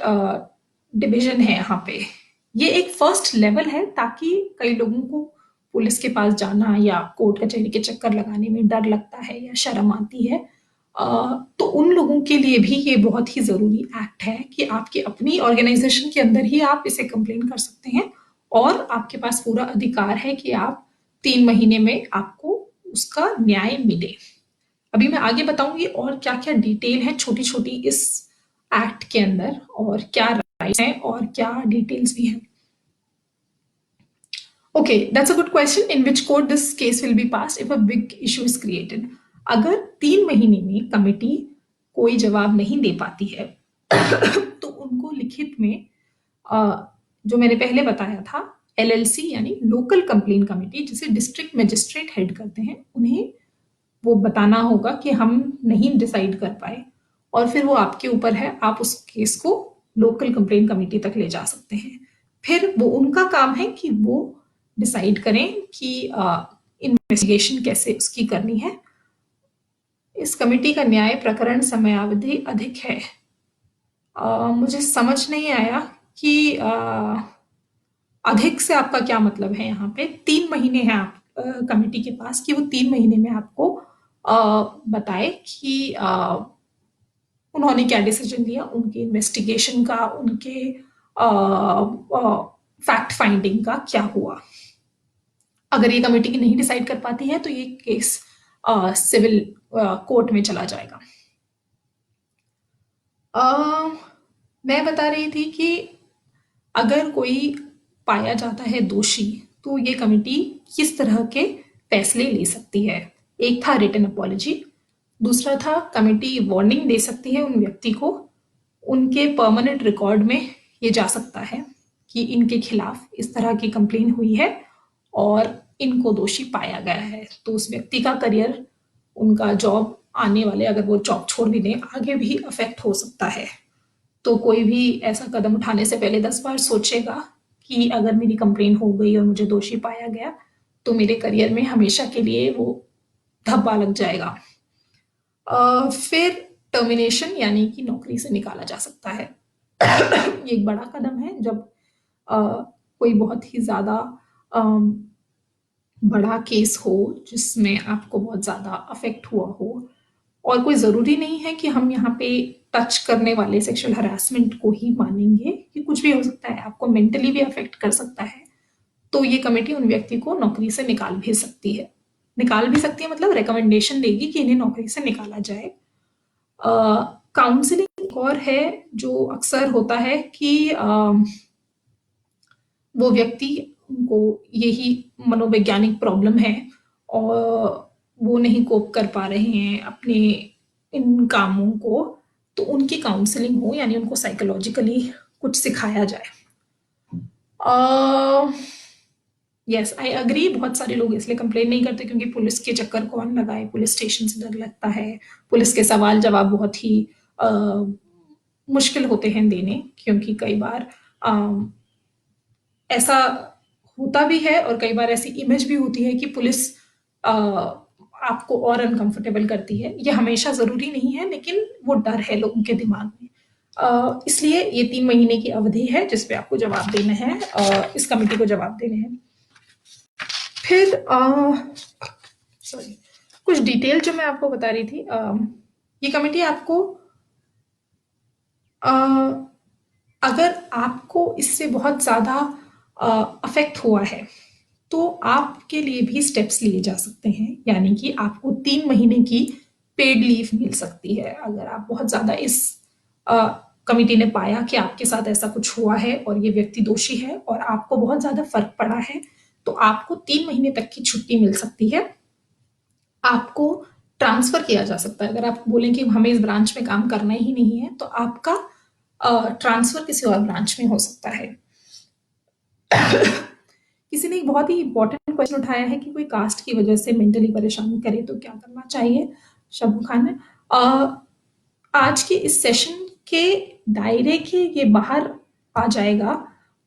डिवीजन है यहाँ पे। ये एक फर्स्ट लेवल है ताकि कई लोगों को पुलिस के पास जाना या कोर्ट कचहरी के चक्कर लगाने में डर लगता है या शर्म आती है, तो उन लोगों के लिए भी ये बहुत ही जरूरी एक्ट है कि आपकी अपनी ऑर्गेनाइजेशन के अंदर ही आप इसे कंप्लेन कर सकते हैं और आपके पास पूरा अधिकार है कि आप 3 महीने में आपको उसका न्याय मिले। अभी मैं आगे बताऊंगी और क्या क्या डिटेल है छोटी छोटी इस एक्ट के अंदर, और क्या राइट्स हैं और क्या डिटेल्स भी हैं। Okay, that's a good question. In which court this case will be pass if a big issue is created? अगर 3 महीने में कमिटी कोई जवाब नहीं दे पाती है तो उनको लिखित में जो मैंने पहले बताया था एलएलसी यानी लोकल कंप्लेन कमेटी, जिसे डिस्ट्रिक्ट मजिस्ट्रेट हेड करते हैं, उन्हें वो बताना होगा कि हम नहीं डिसाइड कर पाए, और फिर वो आपके ऊपर है, आप उस केस को लोकल कंप्लेन कमेटी तक ले जा सकते हैं। फिर वो उनका काम है कि वो डिसाइड करें कि इन्वेस्टिगेशन कैसे उसकी करनी है। इस कमेटी का न्याय प्रकरण समयावधि अधिक है मुझे समझ नहीं आया कि अधिक से आपका क्या मतलब है यहाँ पे। 3 महीने हैं आप कमिटी के पास कि वो 3 महीने में आपको बताए कि उन्होंने क्या डिसीजन लिया, उनके इन्वेस्टिगेशन का, उनके फैक्ट फाइंडिंग का क्या हुआ। अगर ये कमेटी नहीं डिसाइड कर पाती है तो ये केस सिविल कोर्ट में चला जाएगा। मैं बता रही थी कि अगर कोई पाया जाता है दोषी तो ये कमेटी किस तरह के फैसले ले सकती है। एक था रिटन अपॉलजी, दूसरा था कमेटी वार्निंग दे सकती है उन व्यक्ति को, उनके परमानेंट रिकॉर्ड में ये जा सकता है कि इनके खिलाफ इस तरह की कंप्लेन हुई है और इनको दोषी पाया गया है, तो उस व्यक्ति का करियर, उनका जॉब आने वाले, अगर वो जॉब छोड़ भी दें, आगे भी अफेक्ट हो सकता है। तो कोई भी ऐसा कदम उठाने से पहले 10 बार सोचेगा कि अगर मेरी कंप्लेन हो गई और मुझे दोषी पाया गया तो मेरे करियर में हमेशा के लिए वो धब्बा लग जाएगा। फिर टर्मिनेशन यानी कि नौकरी से निकाला जा सकता है। ये एक बड़ा कदम है जब अ, कोई बहुत ही ज़्यादा बड़ा केस हो जिसमें आपको बहुत ज़्यादा अफेक्ट हुआ हो, और कोई ज़रूरी नहीं है कि हम यहाँ पे टच करने वाले सेक्सुअल हरासमेंट को ही मानेंगे, कि कुछ भी हो सकता है, आपको मेंटली भी अफेक्ट कर सकता है। तो ये कमेटी उन व्यक्ति को नौकरी से निकाल भी सकती है। निकाल भी सकती है मतलब रिकमेंडेशन देगी कि इन्हें नौकरी से निकाला जाए। काउंसलिंग और है जो अक्सर होता है कि वो व्यक्ति, उनको यही मनोवैज्ञानिक प्रॉब्लम है और वो नहीं कोप कर पा रहे हैं अपने इन कामों को, तो उनकी काउंसलिंग हो, यानी उनको साइकोलॉजिकली कुछ सिखाया जाए। Yes, I agree. बहुत सारे लोग इसलिए कंप्लेन नहीं करते क्योंकि पुलिस के चक्कर कौन लगाए, पुलिस स्टेशन से डर लगता है, पुलिस के सवाल जवाब बहुत ही मुश्किल होते हैं देने, क्योंकि कई बार ऐसा होता भी है और कई बार ऐसी इमेज भी होती है कि पुलिस आपको और अनकंफर्टेबल करती है। ये हमेशा ज़रूरी नहीं है, लेकिन वो डर है लोगों के दिमाग में। इसलिए ये 3 महीने की अवधि है जिस पे आपको जवाब देना है, इस कमेटी को जवाब देने हैं। फिर सॉरी, कुछ डिटेल जो मैं आपको बता रही थी, ये कमेटी आपको अगर आपको इससे बहुत ज़्यादा अफेक्ट हुआ है तो आपके लिए भी स्टेप्स लिए जा सकते हैं, यानी कि आपको 3 महीने की पेड लीव मिल सकती है। अगर आप बहुत ज़्यादा इस कमिटी ने पाया कि आपके साथ ऐसा कुछ हुआ है और ये व्यक्ति दोषी है और आपको बहुत ज़्यादा फर्क पड़ा है, तो आपको 3 महीने तक की छुट्टी मिल सकती है। आपको ट्रांसफर किया जा सकता है। अगर आप बोलें कि हमें इस ब्रांच में काम करना ही नहीं है तो आपका ट्रांसफर किसी और ब्रांच में हो सकता है। किसी ने एक बहुत ही इंपॉर्टेंट क्वेश्चन उठाया है कि कोई कास्ट की वजह से मेंटली परेशान करे तो क्या करना चाहिए। शबू खान ने आज के इस सेशन के दायरे के ये बाहर आ जाएगा,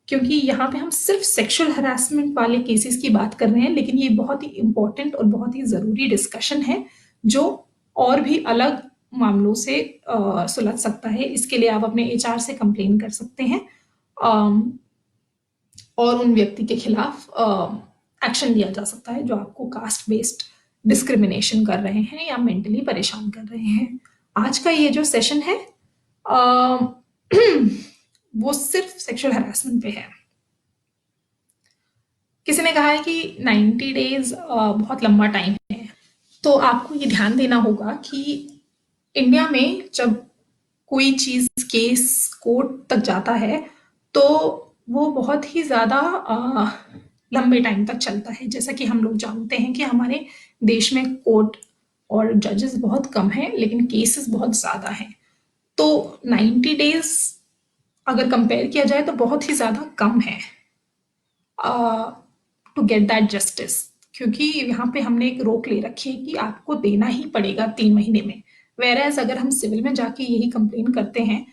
क्योंकि यहाँ पे हम सिर्फ सेक्सुअल हरासमेंट वाले केसेस की बात कर रहे हैं, लेकिन ये बहुत ही इंपॉर्टेंट और बहुत ही ज़रूरी डिस्कशन है जो और भी अलग मामलों से सुलझ सकता है। इसके लिए आप अपने एचआर से कंप्लेन कर सकते हैं और उन व्यक्ति के खिलाफ एक्शन लिया जा सकता है जो आपको कास्ट बेस्ड डिस्क्रिमिनेशन कर रहे हैं या मेंटली परेशान कर रहे हैं। आज का ये जो सेशन है वो सिर्फ सेक्सुअल हरासमेंट पे है। किसी ने कहा है कि 90 डेज बहुत लंबा टाइम है, तो आपको ये ध्यान देना होगा कि इंडिया में जब कोई चीज केस कोर्ट तक जाता है तो वो बहुत ही ज्यादा लंबे टाइम तक चलता है। जैसा कि हम लोग जानते हैं कि हमारे देश में कोर्ट और जजेस बहुत कम हैं लेकिन केसेस बहुत ज्यादा हैं, तो 90 डेज अगर कंपेयर किया जाए तो बहुत ही ज्यादा कम है टू गेट दैट जस्टिस, क्योंकि यहाँ पे हमने एक रोक ले रखी है कि आपको देना ही पड़ेगा 3 महीने में। वेरएज अगर हम सिविल में जाके यही कंप्लेन करते हैं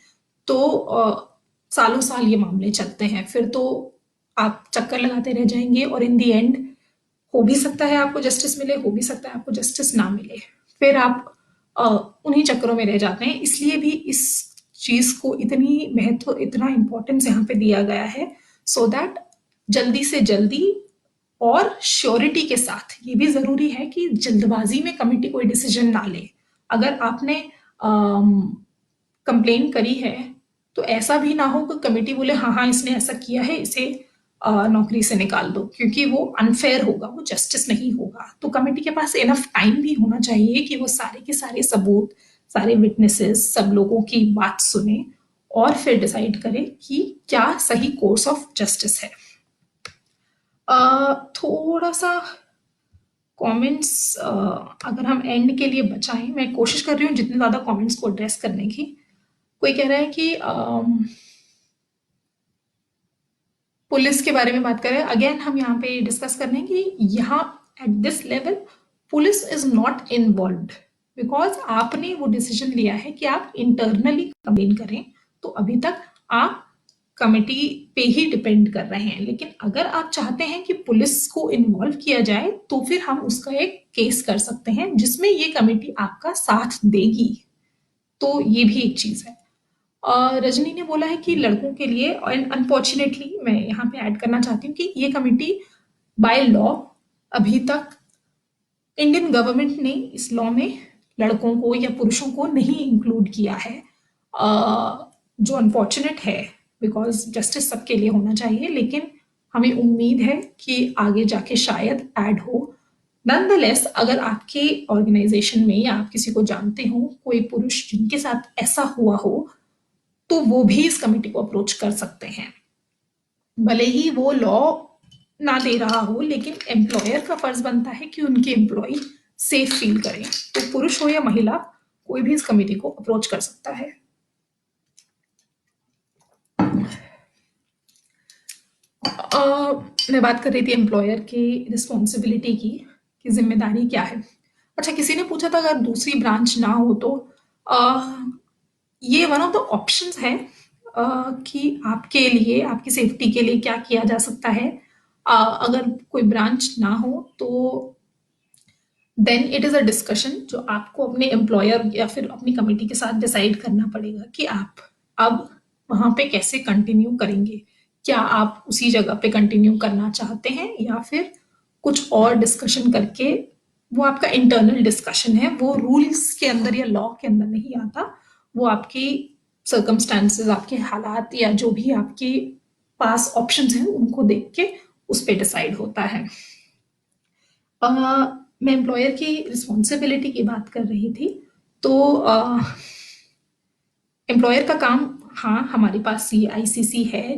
तो सालों साल ये मामले चलते हैं, फिर तो आप चक्कर लगाते रह जाएंगे और इन दी एंड हो भी सकता है आपको जस्टिस मिले, हो भी सकता है आपको जस्टिस ना मिले, फिर आप उन्हीं चक्करों में रह जाते हैं। इसलिए भी इस चीज को इतनी महत्व, इतना इम्पोर्टेंस यहाँ पे दिया गया है, सो दैट जल्दी से जल्दी और श्योरिटी के साथ, ये भी जरूरी है कि जल्दबाजी में कमेटी कोई डिसीजन ना ले। अगर आपने कंप्लेन करी है तो ऐसा भी ना हो कि कमेटी बोले हाँ हाँ इसने ऐसा किया है, इसे नौकरी से निकाल दो, क्योंकि वो अनफेयर होगा, वो जस्टिस नहीं होगा। तो कमेटी के पास इनफ टाइम भी होना चाहिए कि वो सारे के सारे सबूत, सारे विटनेसेस, सब लोगों की बात सुने और फिर डिसाइड करे कि क्या सही कोर्स ऑफ जस्टिस है। थोड़ा सा कमेंट्स अगर हम एंड के लिए बचाएं, मैं कोशिश कर रही हूँ जितने ज्यादा कमेंट्स को एड्रेस करने की। कोई कह रहा है कि पुलिस के बारे में बात करें, अगेन हम यहाँ पे डिस्कस कर रहे हैं कि यहाँ at this level police is not involved, because आपने वो डिसीजन लिया है कि आप इंटरनली कंप्लेन करें, तो अभी तक आप कमेटी पे ही डिपेंड कर रहे हैं। लेकिन अगर आप चाहते हैं कि पुलिस को इन्वॉल्व किया जाए तो फिर हम उसका एक केस कर सकते हैं जिसमें ये कमेटी आपका साथ देगी। तो ये भी एक चीज है। रजनी ने बोला है कि लड़कों के लिए, और अनफॉर्चुनेटली मैं यहाँ पे ऐड करना चाहती हूँ कि ये कमेटी बाय लॉ अभी तक इंडियन गवर्नमेंट ने इस लॉ में लड़कों को या पुरुषों को नहीं इंक्लूड किया है, जो अनफॉर्चुनेट है, बिकॉज जस्टिस सबके लिए होना चाहिए। लेकिन हमें उम्मीद है कि आगे जाके शायद ऐड हो। नॉनदलेस अगर आपके ऑर्गेनाइजेशन में या आप किसी को जानते हो कोई पुरुष जिनके साथ ऐसा हुआ हो, तो वो भी इस कमेटी को अप्रोच कर सकते हैं। भले ही वो लॉ ना दे रहा हो, लेकिन एम्प्लॉयर का फर्ज बनता है कि उनके एम्प्लॉय सेफ फील करें। तो पुरुष हो या महिला, कोई भी इस कमेटी को अप्रोच कर सकता है। मैं बात कर रही थी एम्प्लॉयर की रिस्पॉन्सिबिलिटी की, कि जिम्मेदारी क्या है। अच्छा, किसी ने पूछा था अगर दूसरी ब्रांच ना हो तो ये वन ऑफ द ऑप्शंस है कि आपके लिए, आपकी सेफ्टी के लिए क्या किया जा सकता है। अगर कोई ब्रांच ना हो तो then it is a discussion जो आपको अपने एम्प्लॉयर या फिर अपनी कमेटी के साथ डिसाइड करना पड़ेगा कि आप अब वहां पे कैसे कंटिन्यू करेंगे। क्या आप उसी जगह पे कंटिन्यू करना चाहते हैं या फिर कुछ और डिस्कशन करके, वो आपका इंटरनल डिस्कशन है, वो रूल्स के अंदर या लॉ के अंदर नहीं आता। वो आपकी सर्कमस्टांसेस, आपके हालात या जो भी आपके पास ऑप्शंस हैं उनको देख के उस पर डिसाइड होता है। मैं एम्प्लॉयर की रिस्पॉन्सिबिलिटी की बात कर रही थी। तो एम्प्लॉयर का काम, हाँ हमारे पास ये आईसीसी है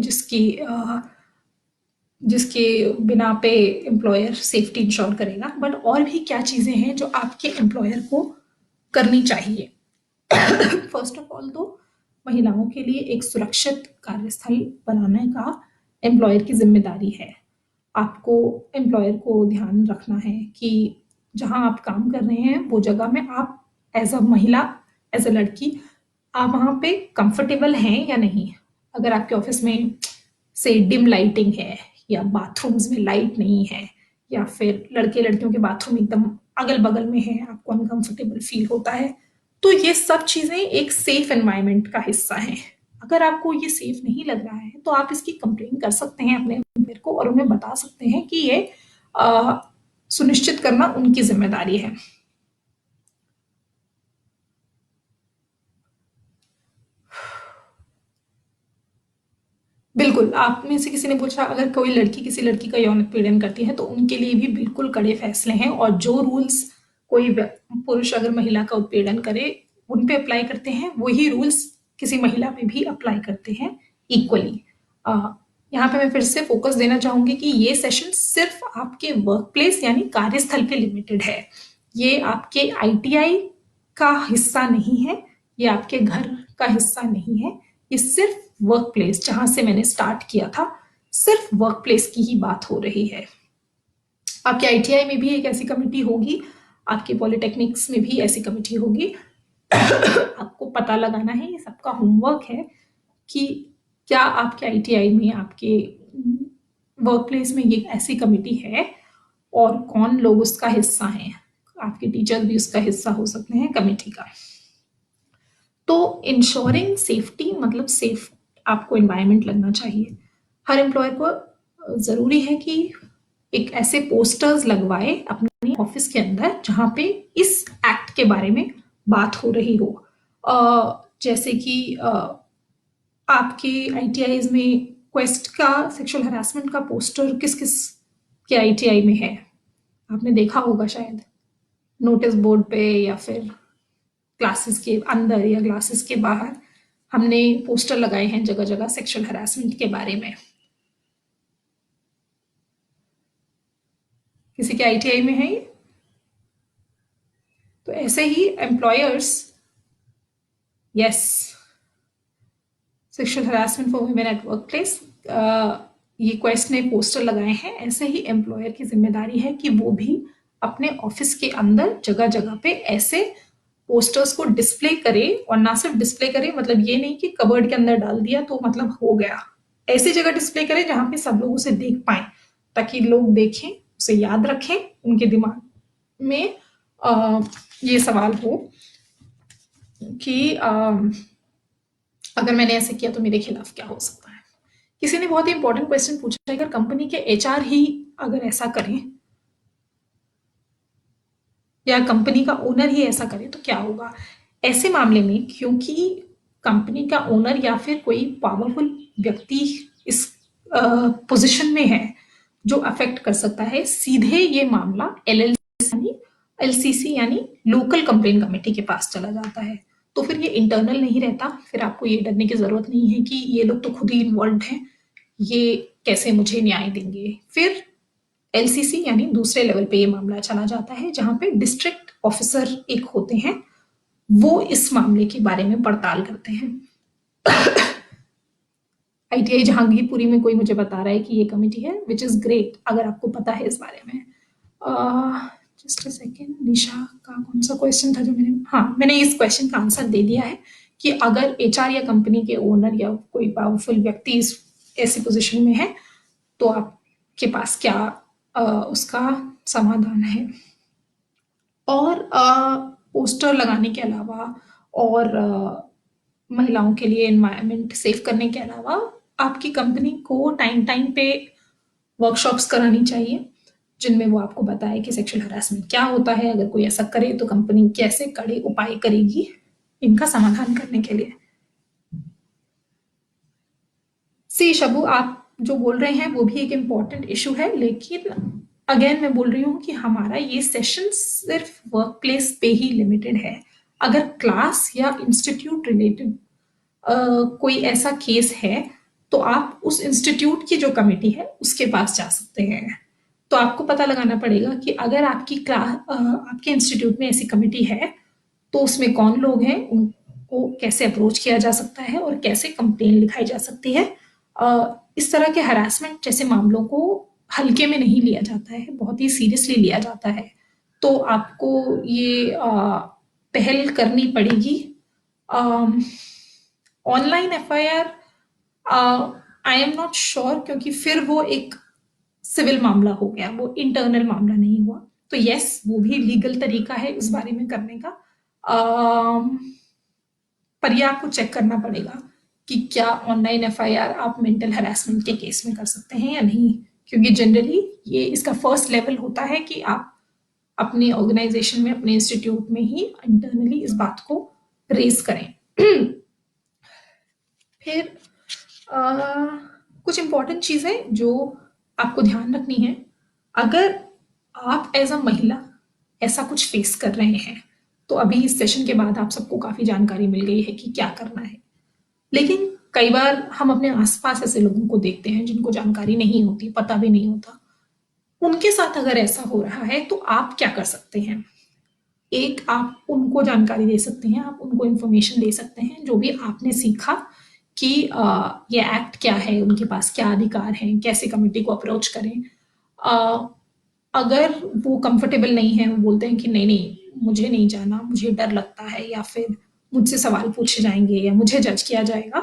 जिसके बिना पे एम्प्लॉयर सेफ्टी इंश्योर करेगा। बट और भी क्या चीजें हैं जो आपके एम्प्लॉयर को करनी चाहिए। फर्स्ट ऑफ ऑल तो महिलाओं के लिए एक सुरक्षित कार्यस्थल बनाने का एम्प्लॉयर की जिम्मेदारी है। आपको एम्प्लॉयर को ध्यान रखना है कि जहां आप काम कर रहे हैं वो जगह में आप एज अ महिला, एज अ लड़की, आप वहां पे कंफर्टेबल हैं या नहीं। अगर आपके ऑफिस में से डिम लाइटिंग है या बाथरूम्स में लाइट नहीं है या फिर लड़के लड़कियों के बाथरूम एकदम अगल बगल में है, आपको अनकंफर्टेबल फील होता है, तो ये सब चीजें एक सेफ एनवायरनमेंट का हिस्सा हैं। अगर आपको ये सेफ नहीं लग रहा है तो आप इसकी कंप्लेन कर सकते हैं अपने एम्प्लॉयर को और उन्हें बता सकते हैं कि ये सुनिश्चित करना उनकी जिम्मेदारी है। बिल्कुल, आप में से किसी ने पूछा अगर कोई लड़की किसी लड़की का यौन उत्पीड़न करती है तो उनके लिए भी बिल्कुल कड़े फैसले हैं, और जो रूल्स कोई पुरुष अगर महिला का उत्पीड़न करे उन पे अप्लाई करते हैं, वही रूल्स किसी महिला पे भी अप्लाई करते हैं इक्वली। यहाँ पे मैं फिर से फोकस देना चाहूंगी कि ये सेशन सिर्फ आपके वर्क प्लेस यानी कार्यस्थल पे लिमिटेड है। ये आपके आईटीआई का हिस्सा नहीं है, ये आपके घर का हिस्सा नहीं है। ये सिर्फ वर्क प्लेस, जहां से मैंने स्टार्ट किया था, सिर्फ वर्क प्लेस की ही बात हो रही है। आपके आईटीआई में भी एक ऐसी कमेटी होगी, आपके पॉलिटेक्निक्स में भी ऐसी कमेटी होगी। आपको पता लगाना है, ये सबका होमवर्क है कि क्या आपके आईटीआई में, आपके वर्क प्लेस में ये ऐसी कमेटी है और कौन लोग उसका हिस्सा हैं। आपके टीचर भी उसका हिस्सा हो सकते हैं कमेटी का। तो इंश्योरिंग सेफ्टी मतलब सेफ आपको एनवायरनमेंट लगना चाहिए। हर एम्प्लॉयर को ज़रूरी है कि एक ऐसे पोस्टर्स लगवाए अपने ऑफिस के अंदर जहाँ पे इस एक्ट के बारे में बात हो रही हो। जैसे कि आपके आईटीआईज में क्वेस्ट का सेक्सुअल हरासमेंट का पोस्टर किस किस के आईटीआई में है, आपने देखा होगा शायद, नोटिस बोर्ड पे या फिर क्लासेस के अंदर या क्लासेस के बाहर हमने पोस्टर लगाए हैं जगह जगह सेक्सुअल हरासमेंट के बारे में। किसी के आईटीआई में है ये? तो ऐसे ही employers, yes, sexual harassment for women at work place, ये क्वेस्ट ने पोस्टर लगाए हैं। ऐसे ही एम्प्लॉयर की जिम्मेदारी है कि वो भी अपने ऑफिस के अंदर जगह जगह पे ऐसे पोस्टर्स को डिस्प्ले करे, और ना सिर्फ डिस्प्ले करे, मतलब ये नहीं कि कबर्ड के अंदर डाल दिया तो मतलब हो गया। ऐसी जगह डिस्प्ले करे जहां पे सब लोग उसे देख पाए, ताकि लोग देखें, उसे याद रखें, उनके दिमाग में ये सवाल हो कि अगर मैंने ऐसे किया तो मेरे खिलाफ क्या हो सकता है। किसी ने बहुत ही इंपॉर्टेंट क्वेश्चन पूछा है, अगर कंपनी के एचआर ही अगर ऐसा करें या कंपनी का ओनर ही ऐसा करे तो क्या होगा। ऐसे मामले में क्योंकि कंपनी का ओनर या फिर कोई पावरफुल व्यक्ति इस पोजीशन में है जो अफेक्ट कर सकता है, सीधे ये मामला एलसीसी यानी लोकल कंप्लेन कमेटी के पास चला जाता है। तो फिर ये इंटरनल नहीं रहता, फिर आपको ये डरने की जरूरत नहीं है कि ये लोग तो खुद ही इन्वॉल्व हैं, ये कैसे मुझे न्याय देंगे। फिर एलसीसी यानी दूसरे लेवल पे ये मामला चला जाता है, जहां पे डिस्ट्रिक्ट ऑफिसर एक होते हैं, वो इस मामले के बारे में पड़ताल करते हैं। आईटीआई जहांगीरपुरी में कोई मुझे बता रहा है कि ये कमेटी है, विच इज ग्रेट अगर आपको पता है इस बारे में। जस्ट अ सेकेंड, निशा का कौन सा क्वेश्चन था जो मैंने इस क्वेश्चन का आंसर दे दिया है कि अगर एचआर या कंपनी के ओनर या कोई पावरफुल व्यक्ति इस ऐसी पोजीशन में है तो आपके पास क्या उसका समाधान है। और पोस्टर लगाने के अलावा और महिलाओं के लिए एनवायरनमेंट सेफ करने के अलावा आपकी कंपनी को टाइम टाइम पे वर्कशॉप्स करानी चाहिए, जिनमें वो आपको बताए कि सेक्सुअल हरासमेंट क्या होता है, अगर कोई ऐसा करे तो कंपनी कैसे कड़े उपाय करेगी इनका समाधान करने के लिए। सी शबू, आप जो बोल रहे हैं वो भी एक इम्पॉर्टेंट इशू है, लेकिन अगेन मैं बोल रही हूँ कि हमारा ये सेशन सिर्फ वर्क प्लेस पे ही लिमिटेड है। अगर क्लास या इंस्टीट्यूट रिलेटेड कोई ऐसा केस है तो आप उस इंस्टीट्यूट की जो कमेटी है उसके पास जा सकते हैं। तो आपको पता लगाना पड़ेगा कि अगर आपकी क्लास आपके इंस्टीट्यूट में ऐसी कमेटी है तो उसमें कौन लोग हैं, उनको कैसे अप्रोच किया जा सकता है और कैसे कंप्लेन लिखाई जा सकती है। इस तरह के हरासमेंट जैसे मामलों को हल्के में नहीं लिया जाता है, बहुत ही सीरियसली लिया जाता है। तो आपको ये पहल करनी पड़ेगी। Online FIR I am not sure, क्योंकि फिर वो एक सिविल मामला हो गया, वो इंटरनल मामला नहीं हुआ। तो यस, वो भी लीगल तरीका है इस बारे में करने का। पर ये आपको चेक करना पड़ेगा कि क्या ऑनलाइन एफआईआर आप मेंटल हैरेसमेंट के केस में कर सकते हैं या नहीं, क्योंकि जनरली ये इसका फर्स्ट लेवल होता है कि आप अपने ऑर्गेनाइजेशन में, अपने इंस्टीट्यूट में ही इंटरनली इस बात को रेज करें। फिर कुछ इंपॉर्टेंट चीजें जो आपको ध्यान रखनी है। अगर आप एज अ महिला ऐसा कुछ फेस कर रहे हैं तो अभी इस सेशन के बाद आप सबको काफी जानकारी मिल गई है कि क्या करना है, लेकिन कई बार हम अपने आसपास ऐसे लोगों को देखते हैं जिनको जानकारी नहीं होती, पता भी नहीं होता। उनके साथ अगर ऐसा हो रहा है तो आप क्या कर सकते हैं। एक, आप उनको जानकारी दे सकते हैं, आप उनको इंफॉर्मेशन दे सकते हैं जो भी आपने सीखा कि ये एक्ट क्या है, उनके पास क्या अधिकार हैं, कैसे कमेटी को अप्रोच करें। अगर वो कंफर्टेबल नहीं है, वो बोलते हैं कि नहीं नहीं मुझे नहीं जाना, मुझे डर लगता है, या फिर मुझसे सवाल पूछे जाएंगे या मुझे जज किया जाएगा,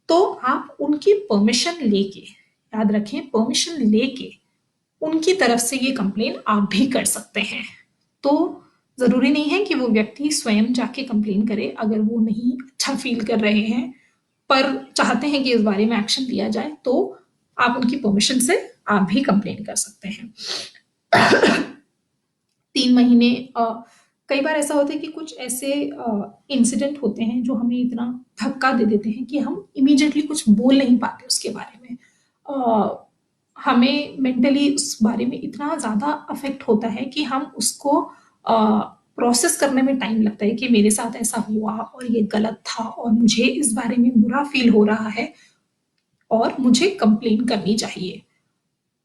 तो आप उनकी परमिशन लेके, याद रखें परमिशन लेके, उनकी तरफ से ये कंप्लेन आप भी कर सकते हैं। तो ज़रूरी नहीं है कि वो व्यक्ति स्वयं जाके कंप्लेन करे अगर वो नहीं अच्छा फ़ील कर रहे हैं, पर चाहते हैं कि इस बारे में एक्शन लिया जाए, तो आप उनकी परमिशन से आप भी कंप्लेन कर सकते हैं। 3 महीने कई बार ऐसा होता है कि कुछ ऐसे इंसिडेंट होते हैं जो हमें इतना धक्का दे देते हैं कि हम इमीडिएटली कुछ बोल नहीं पाते उसके बारे में। हमें मेंटली उस बारे में इतना ज़्यादा अफ़ेक्ट होता है कि हम उसको प्रोसेस करने में टाइम लगता है कि मेरे साथ ऐसा हुआ और ये गलत था और मुझे इस बारे में बुरा फ़ील हो रहा है और मुझे कंप्लेन करनी चाहिए।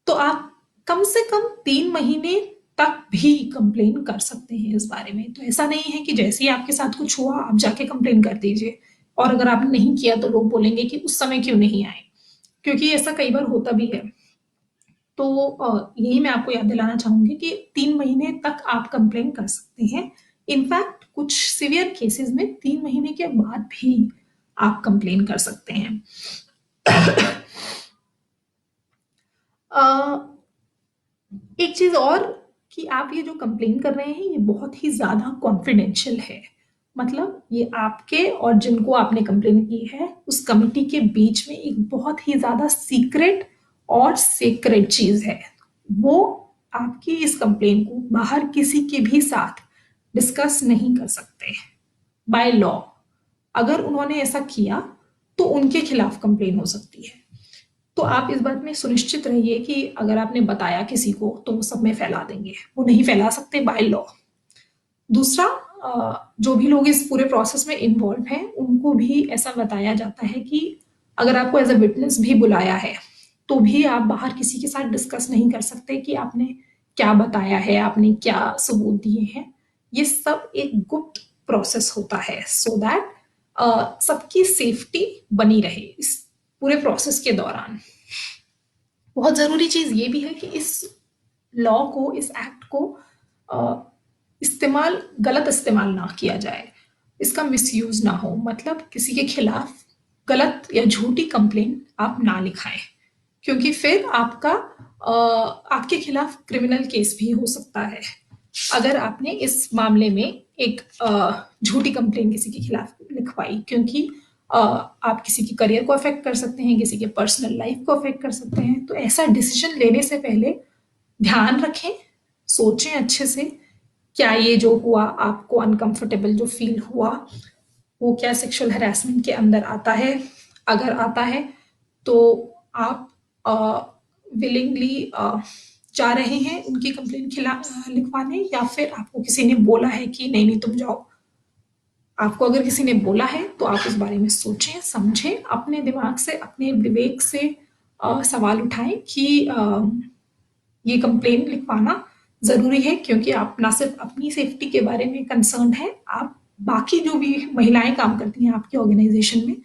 तो आप कम से कम 3 महीने तक भी कंप्लेन कर सकते हैं इस बारे में। तो ऐसा नहीं है कि जैसे ही आपके साथ कुछ हुआ आप जाके कंप्लेन कर दीजिए और अगर आपने नहीं किया तो लोग बोलेंगे कि उस समय क्यों नहीं आए? क्योंकि ऐसा कई बार होता भी है। तो यही मैं आपको याद दिलाना चाहूँगी कि 3 महीने तक आप कंप्लेन कर सकते हैं। इनफैक्ट कुछ सीवियर केसेज़ में 3 महीने के बाद भी आप कंप्लेन कर सकते हैं। अ, एक चीज़ और कि आप ये जो कंप्लेन कर रहे हैं ये बहुत ही ज़्यादा कॉन्फिडेंशियल है। मतलब ये आपके और जिनको आपने कंप्लेन की है उस कमिटी के बीच में एक बहुत ही ज़्यादा सीक्रेट और सेक्रेट चीज़ है। वो आपकी इस कंप्लेन को बाहर किसी के भी साथ डिस्कस नहीं कर सकते बाय लॉ। अगर उन्होंने ऐसा किया तो उनके खिलाफ कंप्लेन हो सकती है। तो आप इस बात में सुनिश्चित रहिए कि अगर आपने बताया किसी को तो वो सब में फैला देंगे, वो नहीं फैला सकते बाय लॉ। दूसरा, जो भी लोग इस पूरे प्रोसेस में इन्वॉल्व हैं उनको भी ऐसा बताया जाता है कि अगर आपको एज अ विटनेस भी बुलाया है तो भी आप बाहर किसी के साथ डिस्कस नहीं कर सकते कि आपने क्या बताया है, आपने क्या सबूत दिए हैं। ये सब एक गुप्त प्रोसेस होता है सो दैट सबकी सेफ्टी बनी रहे इस पूरे प्रोसेस के दौरान। बहुत ज़रूरी चीज़ ये भी है कि इस लॉ को, इस एक्ट को इस्तेमाल गलत इस्तेमाल ना किया जाए, इसका मिसयूज़ ना हो। मतलब किसी के खिलाफ गलत या झूठी कंप्लेन आप ना लिखाएं क्योंकि फिर आपके खिलाफ क्रिमिनल केस भी हो सकता है अगर आपने इस मामले में एक झूठी कंप्लेन किसी के खिलाफ लिखवाई, क्योंकि आप किसी की करियर को अफेक्ट कर सकते हैं, किसी के पर्सनल लाइफ को अफेक्ट कर सकते हैं। तो ऐसा डिसीजन लेने से पहले ध्यान रखें, सोचें अच्छे से, क्या ये जो हुआ आपको अनकंफर्टेबल जो फील हुआ वो क्या सेक्सुअल हरासमेंट के अंदर आता है? अगर आता है तो आप विलिंगली जा रहे हैं उनकी कंप्लेन लिखवाने या फिर आपको किसी ने बोला है कि नहीं नहीं तुम जाओ। आपको अगर किसी ने बोला है तो आप उस बारे में सोचें, समझें, अपने दिमाग से, अपने विवेक से सवाल उठाएं कि ये कंप्लेन लिखवाना ज़रूरी है क्योंकि आप ना सिर्फ अपनी सेफ्टी के बारे में कंसर्न है, आप बाकी जो भी महिलाएं काम करती हैं आपके ऑर्गेनाइजेशन में,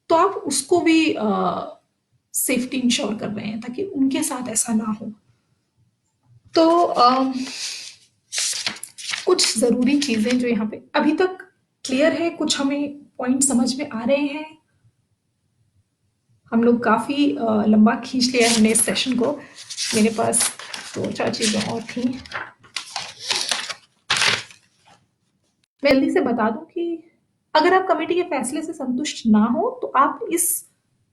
तो आप उसको भी सेफ्टी इंश्योर कर रहे हैं ताकि उनके साथ ऐसा ना हो। तो कुछ ज़रूरी चीज़ें जो यहाँ पे अभी तक क्लियर है, कुछ हमें पॉइंट समझ में आ रहे हैं। हम लोग काफ़ी लंबा खींच लिया हमने इस सेशन को। मेरे पास 2-4 चीज़ें और थी। मैं जल्दी से बता दूं कि अगर आप कमेटी के फैसले से संतुष्ट ना हो तो आप इस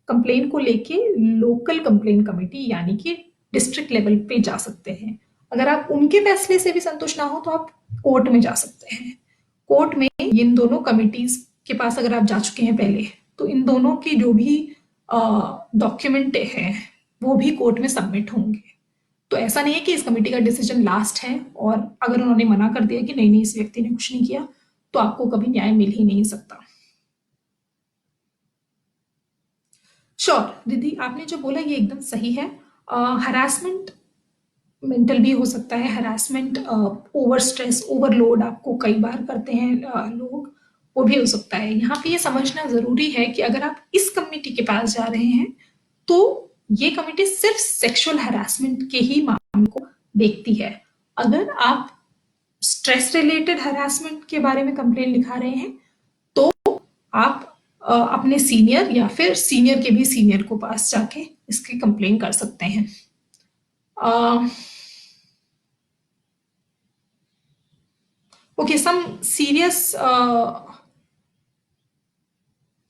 कंप्लेन को लेके लोकल कंप्लेन कमेटी यानी कि डिस्ट्रिक्ट लेवल पे जा सकते हैं। अगर आप उनके फैसले से भी संतुष्ट ना हो तो आप कोर्ट में जा सकते हैं। कोर्ट में इन दोनों कमिटीज के पास अगर आप जा चुके हैं पहले तो इन दोनों की जो भी डॉक्यूमेंट है वो भी कोर्ट में सबमिट होंगे। तो ऐसा नहीं है कि इस कमेटी का डिसीजन लास्ट है और अगर उन्होंने मना कर दिया कि नहीं नहीं इस व्यक्ति ने कुछ नहीं किया तो आपको कभी न्याय मिल ही नहीं सकता। श्योर दीदी, आपने जो बोला ये एकदम सही है। हरासमेंट मेंटल भी हो सकता है, हरासमेंट ओवर स्ट्रेस ओवरलोड आपको कई बार करते हैं लोग, वो भी हो सकता है। यहाँ पे ये समझना जरूरी है कि अगर आप इस कमेटी के पास जा रहे हैं तो ये कमेटी सिर्फ सेक्सुअल हरासमेंट के ही मामले को देखती है। अगर आप स्ट्रेस रिलेटेड हरासमेंट के बारे में कंप्लेन लिखा रहे हैं तो आप अपने सीनियर या फिर सीनियर के भी सीनियर को पास जाके इसकी कंप्लेन कर सकते हैं। Okay, some serious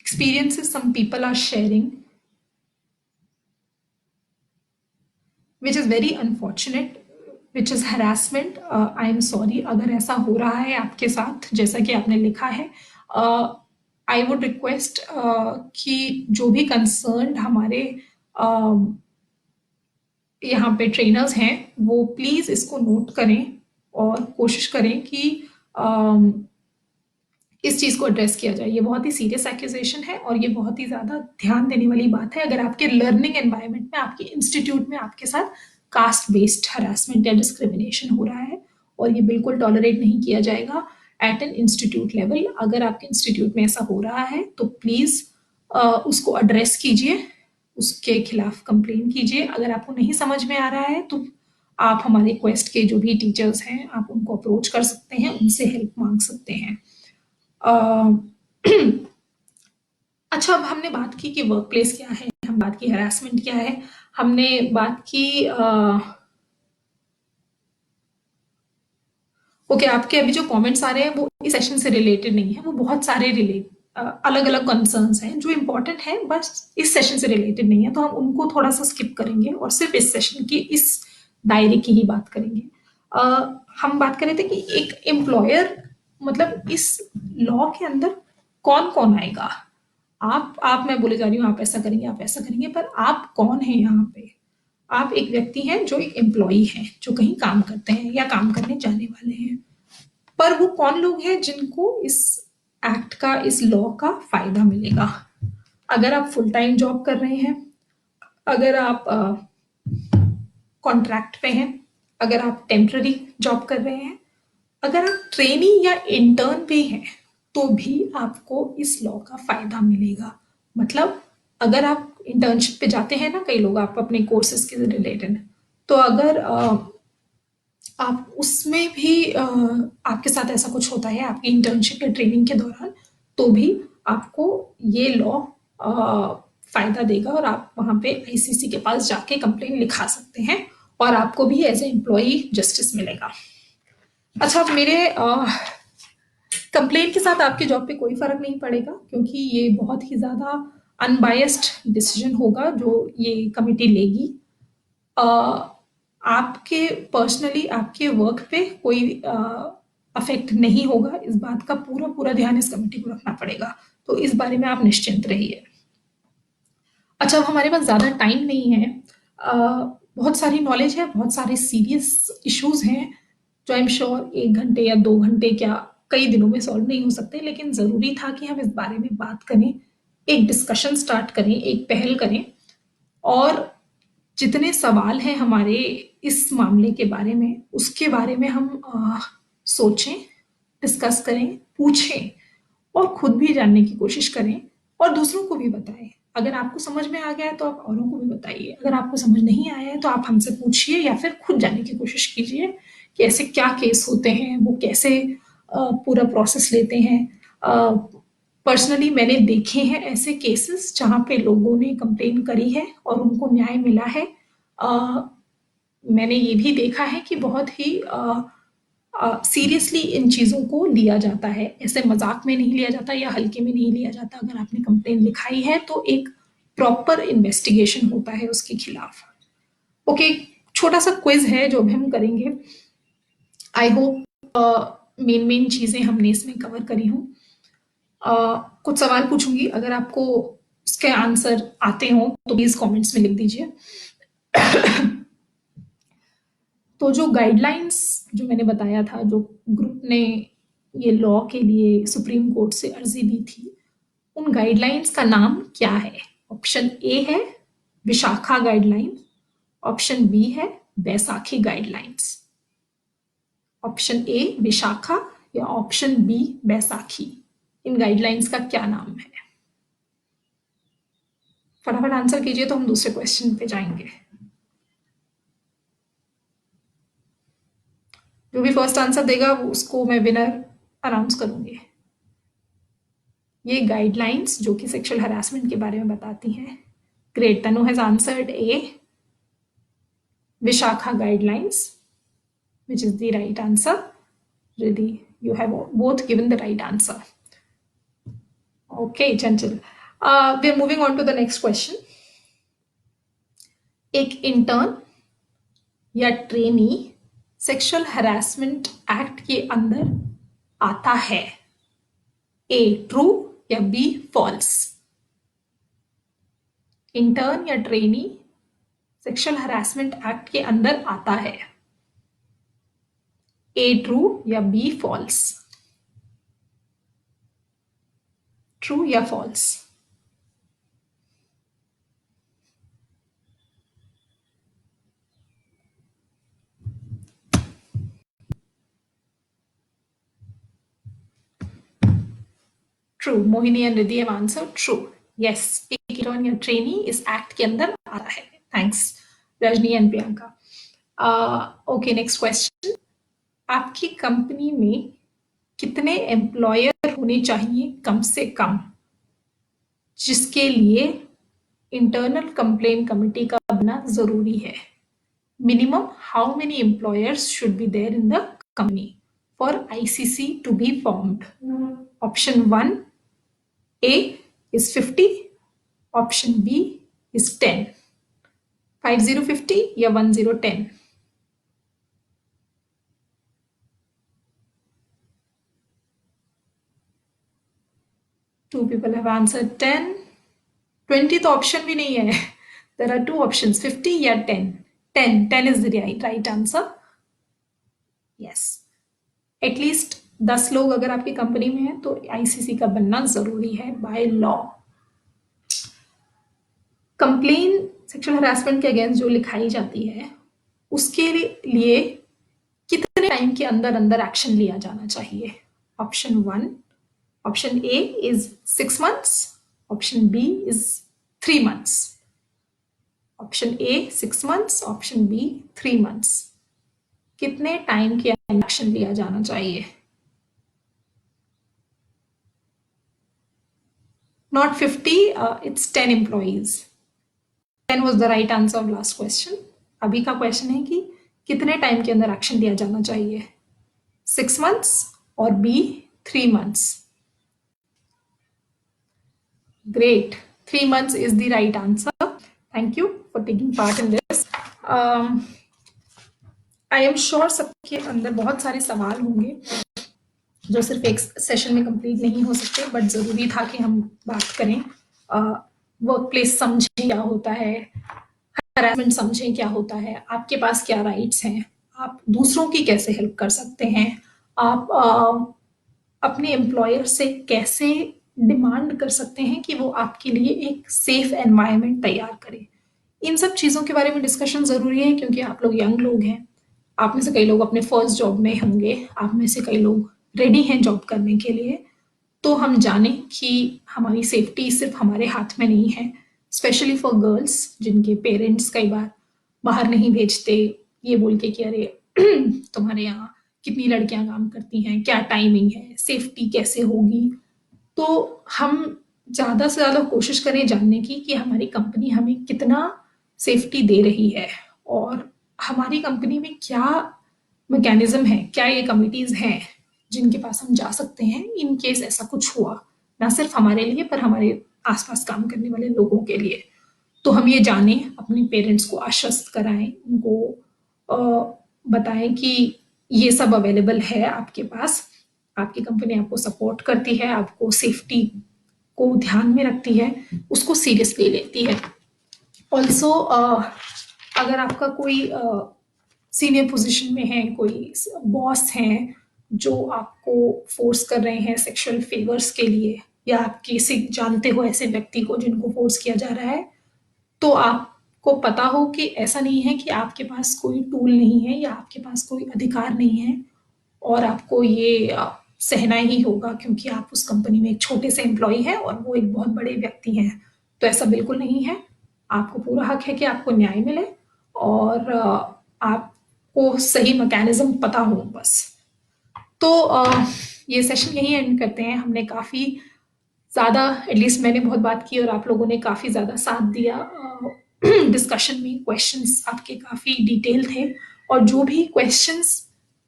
experiences some people are sharing, which is very unfortunate, which is harassment. I am sorry अगर ऐसा हो रहा है आपके साथ जैसा कि आपने लिखा है. आई वुड रिक्वेस्ट कि जो भी कंसर्न हमारे यहाँ पे ट्रेनर्स हैं वो प्लीज़ इसको नोट करें और कोशिश करें कि इस चीज़ को एड्रेस किया जाए. ये बहुत ही सीरियस एक्यूजेशन है और ये बहुत ही ज़्यादा ध्यान देने वाली बात है अगर आपके लर्निंग एनवायरनमेंट में, आपके इंस्टीट्यूट में आपके साथ कास्ट बेस्ड हरासमेंट या डिस्क्रिमिनेशन हो रहा है, और ये बिल्कुल टॉलरेट नहीं किया जाएगा एट एन इंस्टीट्यूट लेवल. अगर आपके इंस्टीट्यूट में ऐसा हो रहा है तो प्लीज़ उसको एड्रेस कीजिए, उसके खिलाफ कंप्लेन कीजिए. अगर आपको नहीं समझ में आ रहा है तो आप हमारे क्वेस्ट के जो भी टीचर्स हैं आप उनको अप्रोच कर सकते हैं, उनसे हेल्प मांग सकते हैं. अच्छा, अब हमने बात की कि वर्क प्लेस क्या है, हम बात की हरासमेंट क्या है, हमने बात की ओके आपके अभी जो कमेंट्स आ रहे हैं वो इस सेशन से रिलेटेड नहीं है, वो बहुत सारे अलग अलग कंसर्न्स हैं जो इम्पोर्टेंट है, बस इस सेशन से रिलेटेड नहीं है, तो हम उनको थोड़ा सा स्किप करेंगे और सिर्फ इस सेशन की इस दायरे की ही बात करेंगे. हम बात कर रहे थे कि एक एम्प्लॉयर मतलब इस लॉ के अंदर कौन कौन आएगा. आप मैं बोले जा रही हूँ आप ऐसा करेंगे आप ऐसा करेंगे, पर आप कौन है यहाँ पे. आप एक व्यक्ति हैं जो एक एम्प्लॉई हैं जो कहीं काम करते हैं या काम करने जाने वाले हैं, पर वो कौन लोग हैं जिनको इस एक्ट का, इस लॉ का फायदा मिलेगा. अगर आप फुल टाइम जॉब कर रहे हैं, अगर आप कॉन्ट्रैक्ट पे हैं, अगर आप टेम्पररी जॉब कर रहे हैं, अगर आप ट्रेनी या इंटर्न पे हैं, तो भी आपको इस लॉ का फायदा मिलेगा. मतलब अगर आप इंटर्नशिप पे जाते हैं ना, कई लोग आप अपने कोर्सेज के रिलेटेड, तो अगर आप उसमें भी आपके साथ ऐसा कुछ होता है आपकी इंटर्नशिप या ट्रेनिंग के दौरान, तो भी आपको ये लॉ फायदा देगा और आप वहाँ पे आईसीसी के पास जाके कंप्लेन लिखा सकते हैं और आपको भी एज ए एम्प्लॉई जस्टिस मिलेगा. अच्छा, अब मेरे कंप्लेन के साथ आपके जॉब पे कोई फर्क नहीं पड़ेगा क्योंकि ये बहुत ही ज़्यादा अनबायस्ड डिसीजन होगा जो ये कमिटी लेगी. आपके पर्सनली आपके वर्क पे कोई अफेक्ट नहीं होगा, इस बात का पूरा पूरा ध्यान इस कमिटी को रखना पड़ेगा, तो इस बारे में आप निश्चिंत रहिए. अच्छा, अब हमारे पास ज़्यादा टाइम नहीं है, बहुत सारी नॉलेज है, बहुत सारे सीरियस इश्यूज हैं जो आई एम श्योर 1 घंटे या 2 घंटे क्या कई दिनों में सॉल्व नहीं हो सकते, लेकिन ज़रूरी था कि हम इस बारे में बात करें, एक डिस्कशन स्टार्ट करें, एक पहल करें, और जितने सवाल हैं हमारे इस मामले के बारे में उसके बारे में हम सोचें, डिस्कस करें, पूछें और खुद भी जानने की कोशिश करें और दूसरों को भी बताएं. अगर आपको समझ में आ गया है तो आप औरों को भी बताइए, अगर आपको समझ नहीं आया है तो आप हमसे पूछिए या फिर खुद जानने की कोशिश कीजिए कि ऐसे क्या केस होते हैं, वो कैसे पूरा प्रोसेस लेते हैं. पर्सनली मैंने देखे हैं ऐसे केसेस जहाँ पे लोगों ने कंप्लेन करी है और उनको न्याय मिला है. मैंने ये भी देखा है कि बहुत ही सीरियसली इन चीज़ों को लिया जाता है, ऐसे मजाक में नहीं लिया जाता या हल्के में नहीं लिया जाता. अगर आपने कंप्लेन लिखाई है तो एक प्रॉपर इन्वेस्टिगेशन होता है उसके खिलाफ. ओके, छोटा सा क्विज है जो भी हम करेंगे. आई होप मेन मेन चीज़ें हमने इसमें कवर करी हूँ. कुछ सवाल पूछूंगी, अगर आपको उसके आंसर आते हो तो प्लीज कमेंट्स में लिख दीजिए. तो जो गाइडलाइंस जो मैंने बताया था, जो ग्रुप ने ये लॉ के लिए सुप्रीम कोर्ट से अर्जी दी थी, उन गाइडलाइंस का नाम क्या है. ऑप्शन ए है विशाखा गाइडलाइन, ऑप्शन बी है Baisakhi guidelines. Option A Vishakha या ऑप्शन बी बैसाखी, इन गाइडलाइंस का क्या नाम है. फटाफट आंसर कीजिए तो हम दूसरे क्वेश्चन पे जाएंगे. जो भी फर्स्ट आंसर देगा उसको मैं विनर अनाउंस करूंगी. ये गाइडलाइंस जो कि सेक्सुअल हरासमेंट के बारे में बताती हैं. Great, Tanu has answered A Vishakha guidelines, which is the right answer. Riddhi You have both given the right answer. Okay, Chanchal. We're moving on to the next question. एक इंटर्न या trainee sexual harassment act के अंदर आता है, A true या B false? Intern या trainee sexual harassment act के अंदर आता है, ए ट्रू या बी फॉल्स? ट्रू या false? True. Mohini and Riddhi have answered true. Yes, एक इंटर्न या ट्रेनी इस एक्ट के अंदर आता है. Thanks Rajni and Priyanka. Okay, next question. आपकी कंपनी में कितने एम्प्लॉयर होने चाहिए कम से कम, जिसके लिए इंटरनल कंप्लेन कमिटी का बनना जरूरी है? Minimum how many employers should be there in the company for ICC to be formed? Option 1 A is 50, option B is 10. 50-50 या 10-10? Two people have answered 10. 20 तो ऑप्शन भी नहीं है. There are two options, 50 या 10. 10 is the right answer. Yes. At least 10 लोग अगर आपकी company में हैं तो आईसीसी का बनना जरूरी है by law. Complain sexual harassment के अगेंस्ट जो लिखाई जाती है उसके लिए कितने टाइम के अंदर अंदर एक्शन लिया जाना चाहिए? Option 1, option A is 6 months, option B is 3 months. Option A 6 months, option B 3 months. कितने टाइम के अंदर एक्शन लिया जाना चाहिए? Not 50, it's 10 employees. 10 was the right answer of last question. अभी का क्वेश्चन है कि कितने टाइम के अंदर एक्शन लिया जाना चाहिए, 6 months और B 3 months? Great, 3 months is the right answer. Thank you for taking part in this. I am sure सबके अंदर बहुत सारे सवाल होंगे जो सिर्फ एक सेशन में कंप्लीट नहीं हो सकते, बट जरूरी था कि हम बात करें. वर्क प्लेस समझें क्या होता है, हरासमेंट समझें क्या होता है, आपके पास क्या राइट्स हैं, आप दूसरों की कैसे हेल्प कर सकते हैं, आप अपने एम्प्लॉयर से कैसे डिमांड कर सकते हैं कि वो आपके लिए एक सेफ एनवायरनमेंट तैयार करे. इन सब चीज़ों के बारे में डिस्कशन ज़रूरी है क्योंकि आप लोग यंग लोग हैं. आप में से कई लोग अपने फर्स्ट जॉब में होंगे, आप में से कई लोग रेडी हैं जॉब करने के लिए. तो हम जानें कि हमारी सेफ्टी सिर्फ हमारे हाथ में नहीं है, स्पेशली फॉर गर्ल्स जिनके पेरेंट्स कई बार बाहर नहीं भेजते ये बोल के कि अरे तुम्हारे यहाँ कितनी लड़कियां काम करती हैं, क्या टाइमिंग है, सेफ्टी कैसे होगी. तो हम ज़्यादा से ज़्यादा कोशिश करें जानने की कि हमारी कंपनी हमें कितना सेफ्टी दे रही है और हमारी कंपनी में क्या मैकेनिज्म है, क्या ये कमिटीज़ हैं जिनके पास हम जा सकते हैं इन केस ऐसा कुछ हुआ, ना सिर्फ हमारे लिए पर हमारे आसपास काम करने वाले लोगों के लिए. तो हम ये जानें, अपने पेरेंट्स को आश्वस्त कराएं, उनको बताएं कि ये सब अवेलेबल है आपके पास, आपकी कंपनी आपको सपोर्ट करती है, आपको सेफ्टी को ध्यान में रखती है, उसको सीरियसली लेती है. ऑल्सो अगर आपका कोई सीनियर पोजीशन में है, कोई बॉस हैं जो आपको फोर्स कर रहे हैं सेक्सुअल फेवर्स के लिए, या आप किसी जानते हो ऐसे व्यक्ति को जिनको फोर्स किया जा रहा है, तो आपको पता हो कि ऐसा नहीं है कि आपके पास कोई टूल नहीं है या आपके पास कोई अधिकार नहीं है और आपको ये सहना ही होगा क्योंकि आप उस कंपनी में एक छोटे से एम्प्लॉय हैं और वो एक बहुत बड़े व्यक्ति हैं. तो ऐसा बिल्कुल नहीं है. आपको पूरा हक है कि आपको न्याय मिले और आपको सही मैकेनिज्म पता हो बस. तो ये सेशन यही एंड करते हैं. हमने काफ़ी ज़्यादा, एटलीस्ट मैंने बहुत बात की और आप लोगों ने काफ़ी ज़्यादा साथ दिया डिस्कशन में. क्वेश्चंस आपके काफ़ी डिटेल थे और जो भी क्वेश्चंस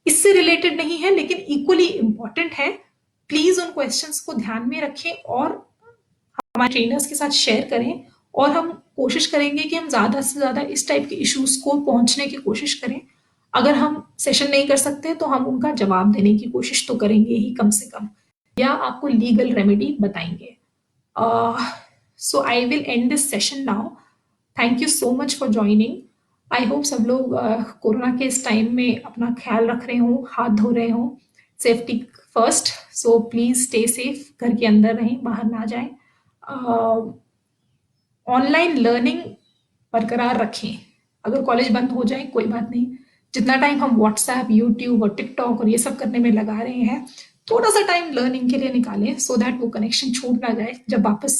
इससे रिलेटेड नहीं है लेकिन इक्वली इंपॉर्टेंट है। प्लीज उन क्वेश्चंस को ध्यान में रखें और हमारे ट्रेनर्स के साथ शेयर करें, और हम कोशिश करेंगे कि हम ज़्यादा से ज़्यादा इस टाइप के इश्यूज को पहुंचने की कोशिश करें। अगर हम सेशन नहीं कर सकते तो हम उनका जवाब देने की कोशिश तो करेंगे ही कम से कम, या आपको लीगल रेमेडी बताएंगे। So I will end this session now. Thank you so much for joining. I hope सब लोग कोरोना के इस टाइम में अपना ख्याल रख रहे हों, हाथ धो रहे हों। Safety first, so please stay safe, घर के अंदर रहें, बाहर ना जाएं। ऑनलाइन लर्निंग बरकरार रखें। अगर कॉलेज बंद हो जाए कोई बात नहीं, जितना टाइम हम व्हाट्सएप, यूट्यूब और टिकटॉक और ये सब करने में लगा रहे हैं, थोड़ा सा टाइम लर्निंग के लिए निकालें, सो दैट वो कनेक्शन छूट ना जाए। जब वापस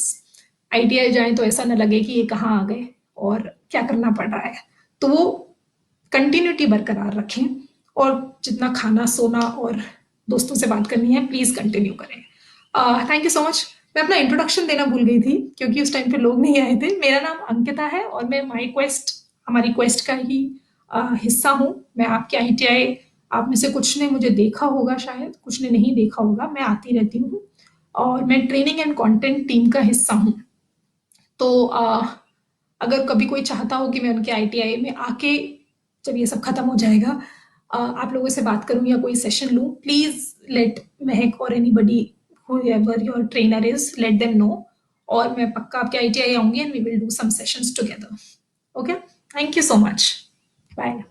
आईटीआई जाए तो ऐसा ना लगे कि ये कहाँ आ गए और क्या करना पड़ रहा है। तो वो कंटिन्यूटी बरकरार रखें, और जितना खाना, सोना और दोस्तों से बात करनी है प्लीज कंटिन्यू करें। Thank you so much. मैं अपना इंट्रोडक्शन देना भूल गई थी क्योंकि उस टाइम पे लोग नहीं आए थे। मेरा नाम अंकिता है और मैं माई क्वेस्ट, हमारी क्वेस्ट का ही हिस्सा हूँ। मैं आपके आईटीआई, आप में से कुछ ने मुझे देखा होगा, शायद कुछ ने नहीं देखा होगा, मैं आती रहती हूँ और मैं ट्रेनिंग एंड कंटेंट टीम का हिस्सा हूँ। तो अगर कभी कोई चाहता हो कि मैं उनके आईटीआई में आके, जब ये सब खत्म हो जाएगा, आप लोगों से बात करूं या कोई सेशन लूं, प्लीज लेट महक और anybody whoever your trainer is, let them know, और मैं पक्का आपके आईटीआई आऊंगी and we will do some sessions together. Okay, thank you so much, bye.